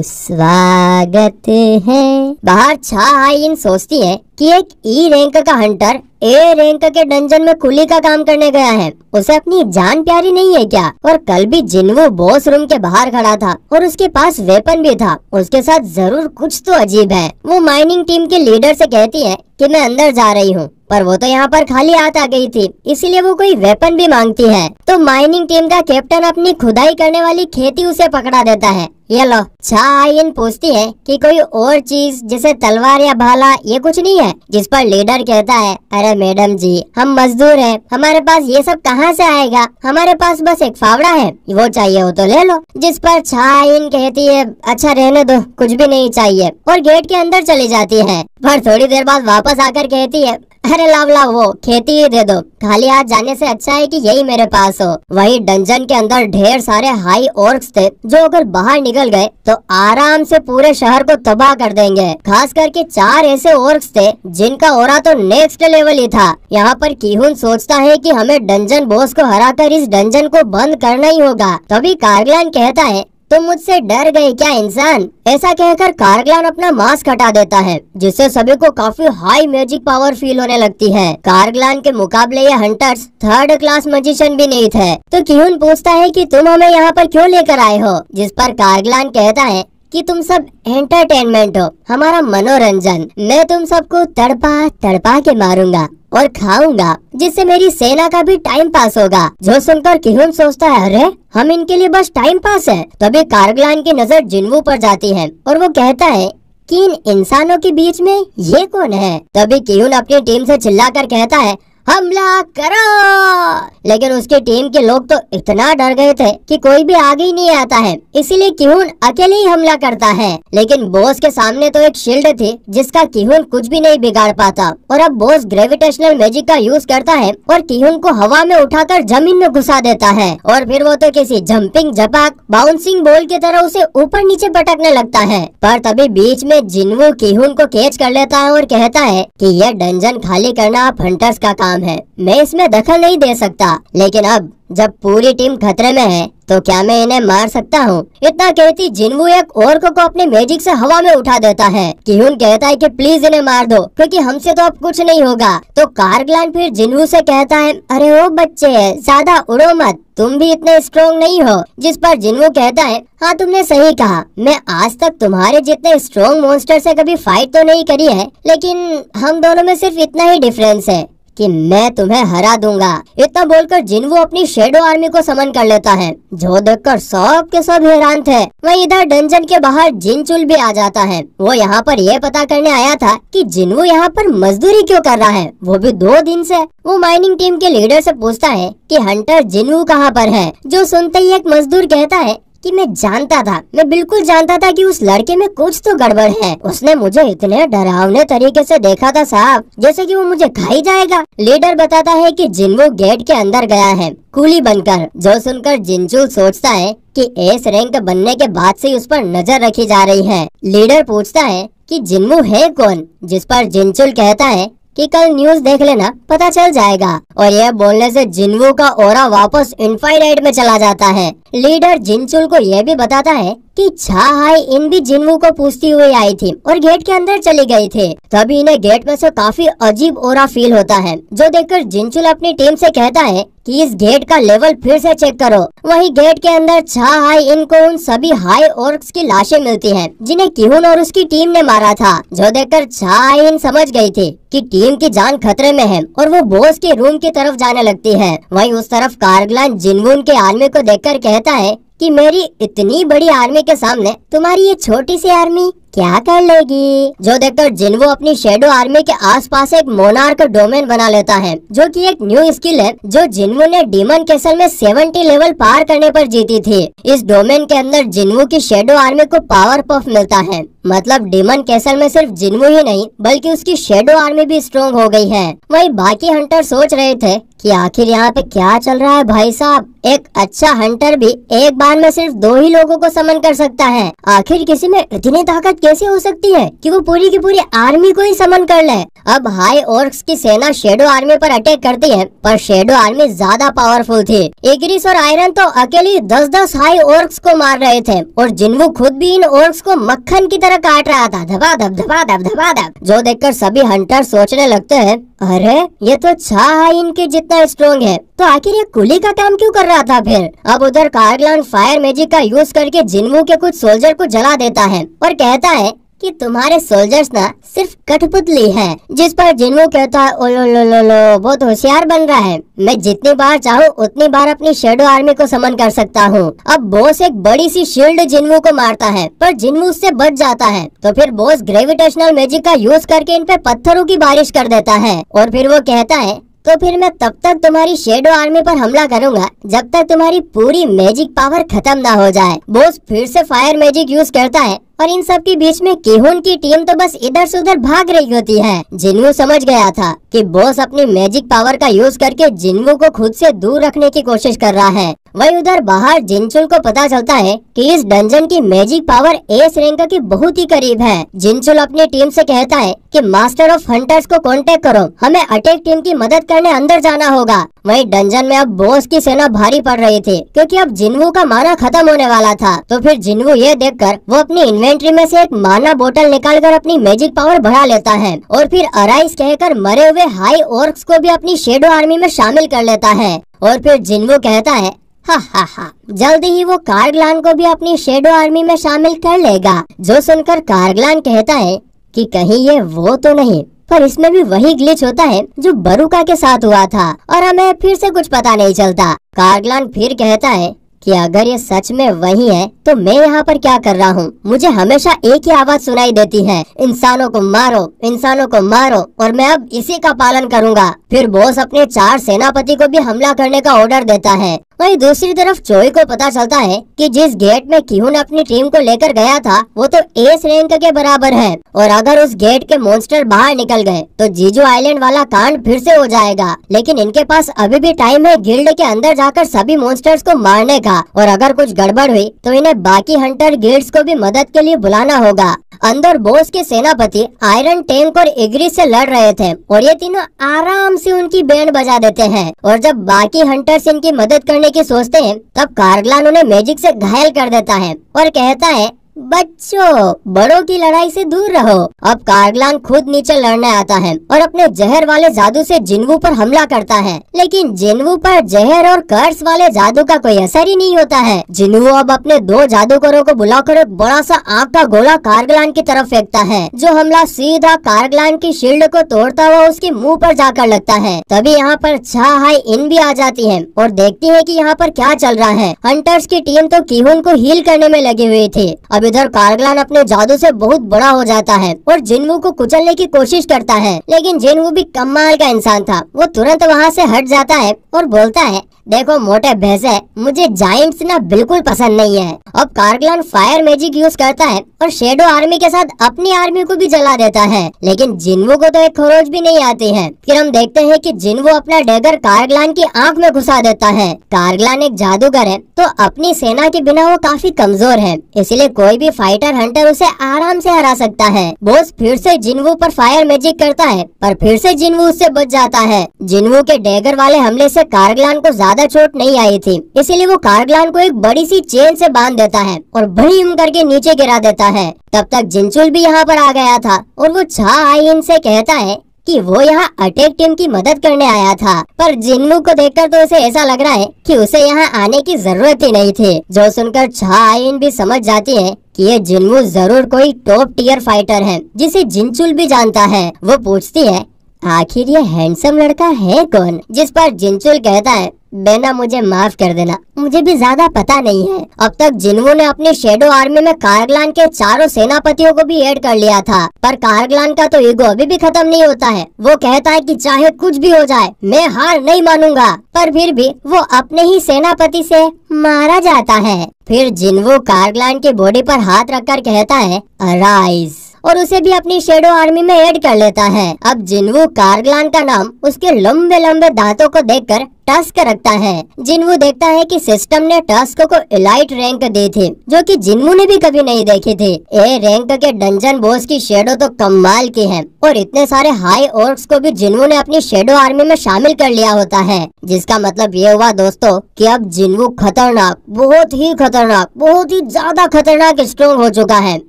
स्वागत है। बाहर छा हाइन सोचती है कि एक ई रैंक का हंटर ए रैंक के डंजन में कुली का काम करने गया है, उसे अपनी जान प्यारी नहीं है क्या? और कल भी जिन्वू बॉस रूम के बाहर खड़ा था और उसके पास वेपन भी था, उसके साथ जरूर कुछ तो अजीब है। वो माइनिंग टीम के लीडर से कहती है कि मैं अंदर जा रही हूँ, पर वो तो यहाँ पर खाली हाथ आ गई थी, इसीलिए वो कोई वेपन भी मांगती है। तो माइनिंग टीम का कैप्टन अपनी खुदाई करने वाली खेती उसे पकड़ा देता है। ये लो। छा आयन पूछती है कि कोई और चीज जैसे तलवार या भाला ये कुछ नहीं है? जिस पर लीडर कहता है, अरे मैडम जी, हम मजदूर हैं, हमारे पास ये सब कहाँ से आएगा, हमारे पास बस एक फावड़ा है, वो चाहिए हो तो ले लो। जिस पर छा आयन कहती है, अच्छा रहने दो, कुछ भी नहीं चाहिए, और गेट के अंदर चली जाती है। पर थोड़ी देर बाद वापस आकर कहती है, अरे लाव वो खेती ही दे दो, खाली हाथ जाने से अच्छा है कि यही मेरे पास हो। वही डंजन के अंदर ढेर सारे हाई ऑर्क्स थे जो अगर बाहर निकल गए तो आराम से पूरे शहर को तबाह कर देंगे। खास करके 4 ऐसे ऑर्क्स थे जिनका ऑरा तो नेक्स्ट लेवल ही था। यहाँ पर किहुन सोचता है कि हमें डंजन बॉस को हराकर इस डंजन को बंद करना ही होगा। तभी कारगलान कहता है, तुम मुझसे डर गए क्या इंसान? ऐसा कहकर कारगलान अपना मास्क हटा देता है, जिससे सभी को काफी हाई मैजिक पावर फील होने लगती है। कारगलान के मुकाबले ये हंटर्स 3rd क्लास मैजिशियन भी नहीं थे। तो किहुन पूछता है कि तुम हमें यहाँ पर क्यों लेकर आए हो? जिस पर कारगलान कहता है कि तुम सब एंटरटेनमेंट हो, हमारा मनोरंजन। मैं तुम सबको तड़पा तड़पा के मारूंगा और खाऊंगा, जिससे मेरी सेना का भी टाइम पास होगा। जो सुनकर किहुन सोचता है, अरे हम इनके लिए बस टाइम पास है। तभी कारगलान की नजर जिन्वू पर जाती है और वो कहता है कि इन इंसानों के बीच में ये कौन है? तभी किहुन अपनी टीम से चिल्लाकर कहता है, हमला करो। लेकिन उसकी टीम के लोग तो इतना डर गए थे कि कोई भी आगे ही नहीं आता है, इसीलिए किहुन अकेले ही हमला करता है। लेकिन बॉस के सामने तो एक शील्ड थी जिसका किहुन कुछ भी नहीं बिगाड़ पाता। और अब बॉस ग्रेविटेशनल मैजिक का यूज करता है और किहुन को हवा में उठाकर जमीन में घुसा देता है। और फिर वो तो किसी जंपिंग जपाक बाउंसिंग बॉल की तरह उसे ऊपर नीचे पटकने लगता है। पर तभी बीच में जिन्वू किहुन को कैच कर लेता है और कहता है कि यह डंजन खाली करना आप हंटर्स का काम है, मैं इसमें दखल नहीं दे सकता। लेकिन अब जब पूरी टीम खतरे में है तो क्या मैं इन्हें मार सकता हूँ? इतना कहती जिन्वू एक ऑर्क को अपने मैजिक से हवा में उठा देता है। किहुन कहता है कि प्लीज इन्हें मार दो, क्योंकि हमसे तो अब कुछ नहीं होगा। तो कारगलान फिर जिन्वू से कहता है, अरे ओ बच्चे, ज्यादा उड़ो मत, तुम भी इतने स्ट्रॉन्ग नहीं हो। जिस पर जिन्वू कहता है, हाँ तुमने सही कहा, मैं आज तक तुम्हारे जितने स्ट्रॉन्ग मॉन्स्टर से कभी फाइट तो नहीं करी है, लेकिन हम दोनों में सिर्फ इतना ही डिफरेंस है कि मैं तुम्हें हरा दूंगा। इतना बोलकर जिन्वू अपनी शेडो आर्मी को समन कर लेता है, जो देखकर सब के सब हैरान थे। वहीं इधर डंजन के बाहर जिनचुल भी आ जाता है। वो यहाँ पर ये पता करने आया था कि जिन्वू यहाँ पर मजदूरी क्यों कर रहा है, वो भी 2 दिन से। वो माइनिंग टीम के लीडर से पूछता है कि हंटर जिन्वू कहाँ पर है। जो सुनते ही एक मजदूर कहता है कि मैं जानता था, मैं बिल्कुल जानता था कि उस लड़के में कुछ तो गड़बड़ है। उसने मुझे इतने डरावने तरीके से देखा था साहब, जैसे कि वो मुझे खा ही जाएगा। लीडर बताता है कि जिन्वू गेट के अंदर गया है कूली बनकर। जो सुनकर जिनचुल सोचता है कि एस रैंक बनने के बाद से उस पर नजर रखी जा रही है। लीडर पूछता है कि जिन्वू है कौन, जिस पर जिनचुल कहता है कि कल न्यूज देख लेना, पता चल जाएगा। और यह बोलने से जिन्वू का ऑरा वापस इनफाइनाइट में चला जाता है। लीडर जिनचुल को यह भी बताता है कि छा हाई इन भी जिन्वू को पूछती हुई आई थी और गेट के अंदर चली गई थी। तभी इन्हें गेट में से काफी अजीब ऑरा फील होता है, जो देखकर जिनचुल अपनी टीम से कहता है कि इस गेट का लेवल फिर से चेक करो। वहीं गेट के अंदर छा हाई इन को उन सभी हाई ऑर्क्स की लाशें मिलती हैं, जिन्हें किहुन और उसकी टीम ने मारा था। जो देखकर छा हाई इन समझ गई थी कि टीम की जान खतरे में है और वो बॉस के रूम की तरफ जाने लगती है। वहीं उस तरफ कारगलान जिनवून के आर्मी को देखकर कहता है कि मेरी इतनी बड़ी आर्मी के सामने तुम्हारी ये छोटी सी आर्मी क्या कर लेगी। जो देखकर जिन्वू अपनी शेडो आर्मी के आसपास एक मोनार्क डोमेन बना लेता है, जो कि एक न्यू स्किल है जो जिन्वू ने डीमन कैसल में 70 लेवल पार करने पर जीती थी। इस डोमेन के अंदर जिन्वू की शेडो आर्मी को पावर पफ मिलता है। मतलब डीमन कैसल में सिर्फ जिन्वू ही नहीं बल्कि उसकी शेडो आर्मी भी स्ट्रॉन्ग हो गई है। वहीं बाकी हंटर सोच रहे थे कि आखिर यहाँ पे क्या चल रहा है भाई साहब। एक अच्छा हंटर भी एक बार में सिर्फ 2 ही लोगों को समन कर सकता है। आखिर किसी में इतनी ताकत कैसे हो सकती है कि वो पूरी की पूरी आर्मी को ही समन कर ले। अब हाई ऑर्क्स की सेना शेडो आर्मी पर अटैक करती है, पर शेडो आर्मी ज्यादा पावरफुल थी। इग्रिस और आयरन तो अकेले 10-10 हाई ऑर्क्स को मार रहे थे और जिन्वू खुद भी इन ऑर्क्स को मक्खन की तरह काट रहा था, धबाधब धबाधब धबाधब। जो देखकर सभी हंटर सोचने लगते हैं, अरे ये तो छा हाई इनके जितना स्ट्रॉन्ग है, तो आखिर ये कुली का काम क्यों कर रहा था फिर। अब उधर कारगलान फायर मैजिक का यूज करके जिन्वू के कुछ सोल्जर को जला देता है और कहता है कि तुम्हारे सोल्जर्स ना सिर्फ कठपुतली हैं। जिस पर जिन्वू कहता है, ओ लो लो लो लो, बहुत होशियार बन रहा है। मैं जितनी बार चाहूँ उतनी बार अपनी शेडो आर्मी को समन कर सकता हूँ। अब बॉस एक बड़ी सी शील्ड जिन्वू को मारता है, पर जिन्वू उससे बच जाता है। तो फिर बॉस ग्रेविटेशनल मैजिक का यूज करके इन पे पत्थरों की बारिश कर देता है और फिर वो कहता है, तो फिर मैं तब तक तुम्हारी शेडो आर्मी पर हमला करूंगा जब तक तुम्हारी पूरी मैजिक पावर खत्म ना हो जाए। बॉस फिर से फायर मैजिक यूज करता है और इन सब के बीच में किहुन की टीम तो बस इधर से उधर भाग रही होती है। जिन्वू समझ गया था कि बॉस अपनी मैजिक पावर का यूज करके जिन्वू को खुद से दूर रखने की कोशिश कर रहा है। वहीं उधर बाहर जिनचुल को पता चलता है कि इस डंजन की मैजिक पावर एस रैंक की बहुत ही करीब है। जिनचुल अपनी टीम से कहता है कि मास्टर ऑफ हंटर्स को कांटेक्ट करो, हमें अटैक टीम की मदद करने अंदर जाना होगा। वहीं डंजन में अब बॉस की सेना भारी पड़ रही थी, क्योंकि अब जिन्वू का माना खत्म होने वाला था। तो फिर जिन्वू ये देखकर वो अपनी इन्वेंट्री में से एक माना बोतल निकालकर अपनी मैजिक पावर बढ़ा लेता है और फिर अराइज कहकर मरे हुए हाई ऑर्क्स को भी अपनी शेडो आर्मी में शामिल कर लेता है। और फिर जिन्वू कहता है, हा हा हा, जल्दी ही वो कारगलान को भी अपनी शेडो आर्मी में शामिल कर लेगा। जो सुनकर कारगलान कहता है कि कहीं ये वो तो नहीं, पर इसमें भी वही ग्लिच होता है जो बरुका के साथ हुआ था और हमें फिर से कुछ पता नहीं चलता। कारगलान फिर कहता है कि अगर ये सच में वही है तो मैं यहाँ पर क्या कर रहा हूँ। मुझे हमेशा एक ही आवाज सुनाई देती है, इंसानों को मारो, इंसानों को मारो, और मैं अब इसी का पालन करूँगा। फिर बॉस अपने 4 सेनापति को भी हमला करने का ऑर्डर देता है। वहीं दूसरी तरफ चोई को पता चलता है कि जिस गेट में किहुन अपनी टीम को लेकर गया था वो तो एस रैंक के बराबर है, और अगर उस गेट के मॉन्स्टर बाहर निकल गए तो जीजू आइलैंड वाला कांड फिर से हो जाएगा। लेकिन इनके पास अभी भी टाइम है गिल्ड के अंदर जाकर सभी मॉन्स्टर्स को मारने का, और अगर कुछ गड़बड़ हुई तो इन्हें बाकी हंटर गिल्ड्स को भी मदद के लिए बुलाना होगा। अंदर बॉस के सेनापति आयरन टैंक और इग्रिस से लड़ रहे थे और ये तीनों आराम से उनकी बैंड बजा देते हैं। और जब बाकी हंटर्स इनकी मदद करने की सोचते हैं तब कारगलान उन्हें मैजिक से घायल कर देता है और कहता है बच्चों, बड़ों की लड़ाई से दूर रहो। अब कार्गलान खुद नीचे लड़ने आता है और अपने जहर वाले जादू से जिन्वू पर हमला करता है, लेकिन जिन्वू पर जहर और कर्स वाले जादू का कोई असर ही नहीं होता है। जिन्वू अब अपने 2 जादूगरों को बुलाकर एक बड़ा सा आग का गोला कार्गलान की तरफ फेंकता है, जो हमला सीधा कार्गलान की शील्ड को तोड़ता हुआ उसके मुंह पर जाकर लगता है। तभी यहाँ पर छा हाई इन भी आ जाती है और देखती है कि यहाँ पर क्या चल रहा है। हंटर्स की टीम तो किहुन को हील करने में लगी हुई थी। अब इधर कार्गलान अपने जादू से बहुत बड़ा हो जाता है और जिन्वू को कुचलने की कोशिश करता है, लेकिन जिन्वू भी कमाल का इंसान था। वो तुरंत वहाँ से हट जाता है और बोलता है, देखो मोटे भैंसे, मुझे जायंट्स ना बिल्कुल पसंद नहीं है। अब कार्गलान फायर मैजिक यूज करता है और शेडो आर्मी के साथ अपनी आर्मी को भी जला देता है, लेकिन जिन्वू को तो एक खरोच भी नहीं आती है। फिर हम देखते हैं कि जिन्वू अपना डैगर कार्गलान की आंख में घुसा देता है। कार्गलान एक जादूगर है, तो अपनी सेना के बिना वो काफी कमजोर है, इसलिए कोई भी फाइटर हंटर उसे आराम से हरा सकता है। बॉस फिर से जिन्वू पर फायर मैजिक करता है, पर फिर से जिन्वू उससे बच जाता है। जिन्वू के डैगर वाले हमले से कार्गलान को ज्यादा चोट नहीं आई थी, इसीलिए वो कार्गलान को एक बड़ी सी चेन से बांध देता है और भड़ीम करके नीचे गिरा देता है। तब तक जिनचुल भी यहाँ पर आ गया था और वो छा आइन से कहता है कि वो यहाँ अटैक टीम की मदद करने आया था, पर जिन्वू को देखकर तो उसे ऐसा लग रहा है कि उसे यहाँ आने की जरूरत ही नहीं थी। जो सुनकर छा आइन भी समझ जाती है कि ये जिन्वू जरूर कोई टॉप टियर फाइटर है, जिसे जिनचुल भी जानता है। वो पूछती है, आखिर ये हैंडसम लड़का है कौन? जिस पर जिनचुल कहता है, बेना मुझे माफ कर देना, मुझे भी ज्यादा पता नहीं है। अब तक जिन्वू ने अपनी शेडो आर्मी में कार्गलान के 4 सेनापतियों को भी ऐड कर लिया था, पर कार्गलान का तो ईगो अभी भी खत्म नहीं होता है। वो कहता है कि चाहे कुछ भी हो जाए, मैं हार नहीं मानूंगा, पर फिर भी वो अपने ही सेनापति से मारा जाता है। फिर जिन्वू कार्गलान की बॉडी पर हाथ रखकर कहता है, अराइज, और उसे भी अपनी शेडो आर्मी में ऐड कर लेता है। अब जिन्वू कार्गलान का नाम उसके लंबे लंबे दांतों को देखकर टस्क रखता है। जिन्वू देखता है कि सिस्टम ने टस्क को एलाइट रैंक दी थी, जो कि जिन्वू ने भी कभी नहीं देखी थी। ए रैंक के डंजन बॉस की शेडो तो कमाल की है, और इतने सारे हाई ऑर्क्स को भी जिन्वू ने अपनी शेडो आर्मी में शामिल कर लिया होता है, जिसका मतलब ये हुआ दोस्तों कि अब जिन्वू खतरनाक, बहुत ही खतरनाक, बहुत ही ज्यादा खतरनाक स्ट्रॉन्ग हो चुका है,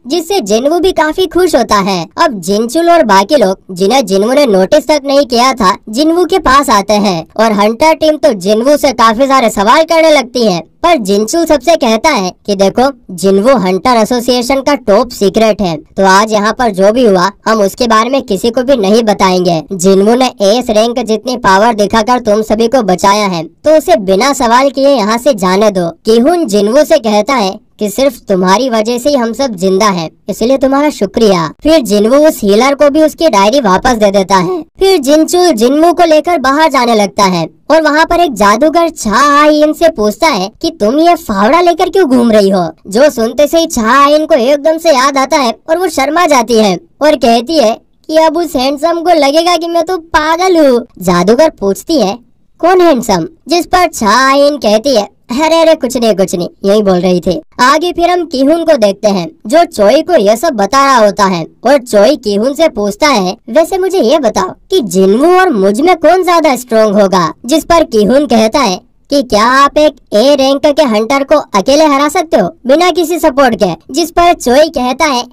जिससे जिन्वू भी काफी खुश होता है। अब जिनचुल और बाकी लोग, जिन्हें जिन्वू ने नोटिस तक नहीं किया था, जिन्वू के पास आते हैं और हंटर टीम तो जिन्वू से काफी सारे सवाल करने लगती है। पर जिनचुल सबसे कहता है कि देखो, जिन्वू हंटर एसोसिएशन का टॉप सीक्रेट है, तो आज यहाँ पर जो भी हुआ हम उसके बारे में किसी को भी नहीं बताएंगे। जिन्वू ने एस रैंक जितनी पावर दिखाकर तुम सभी को बचाया है, तो उसे बिना सवाल किए यहाँ से जाने दो। किहुन जिन्वू से कहता है कि सिर्फ तुम्हारी वजह से ही हम सब जिंदा हैं, इसलिए तुम्हारा शुक्रिया। फिर जिन्वू उस हीलर को भी उसकी डायरी वापस दे देता है। फिर जिनचुल जिन्वू को लेकर बाहर जाने लगता है और वहाँ पर एक जादूगर छा आइन से पूछता है कि तुम ये फावड़ा लेकर क्यों घूम रही हो? जो सुनते से ही छा आइन को एकदम से याद आता है और वो शर्मा जाती है और कहती है कि अब उस हैंडसम को लगेगा कि मैं तो पागल हूँ। जादूगर पूछती है, कौन हैंडसम? जिस पर छा आइन कहती है, अरे अरे कुछ नहीं, यही बोल रही थी। आगे फिर हम किहुन को देखते हैं, जो चोई को यह सब बता रहा होता है, और चोई किहुन से पूछता है, वैसे मुझे ये बताओ कि जिन्वू और मुझ में कौन ज्यादा स्ट्रॉन्ग होगा? जिस पर किहुन कहता है कि क्या आप एक ए रैंक के हंटर को अकेले हरा सकते हो बिना किसी सपोर्ट के? जिस पर चोई कहता है,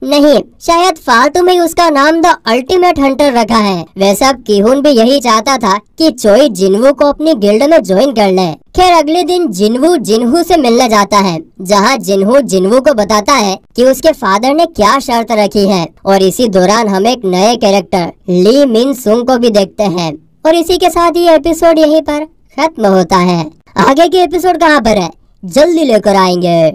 नहीं, शायद फालतू में उसका नाम द अल्टीमेट हंटर रखा है। वैसे अब किहुन भी यही चाहता था कि चोई जिन्वू को अपनी गिल्ड में ज्वाइन कर ले। खैर अगले दिन जिन्वू जिन्हू से मिलने जाता है, जहां जिन्हू जिन्वू को बताता है कि उसके फादर ने क्या शर्त रखी है, और इसी दौरान हम एक नए कैरेक्टर ली मिन सुंग को भी देखते हैं। और इसी के साथ ये एपिसोड यहीं पर खत्म होता है। आगे के एपिसोड कहाँ पर है, जल्दी लेकर आएंगे।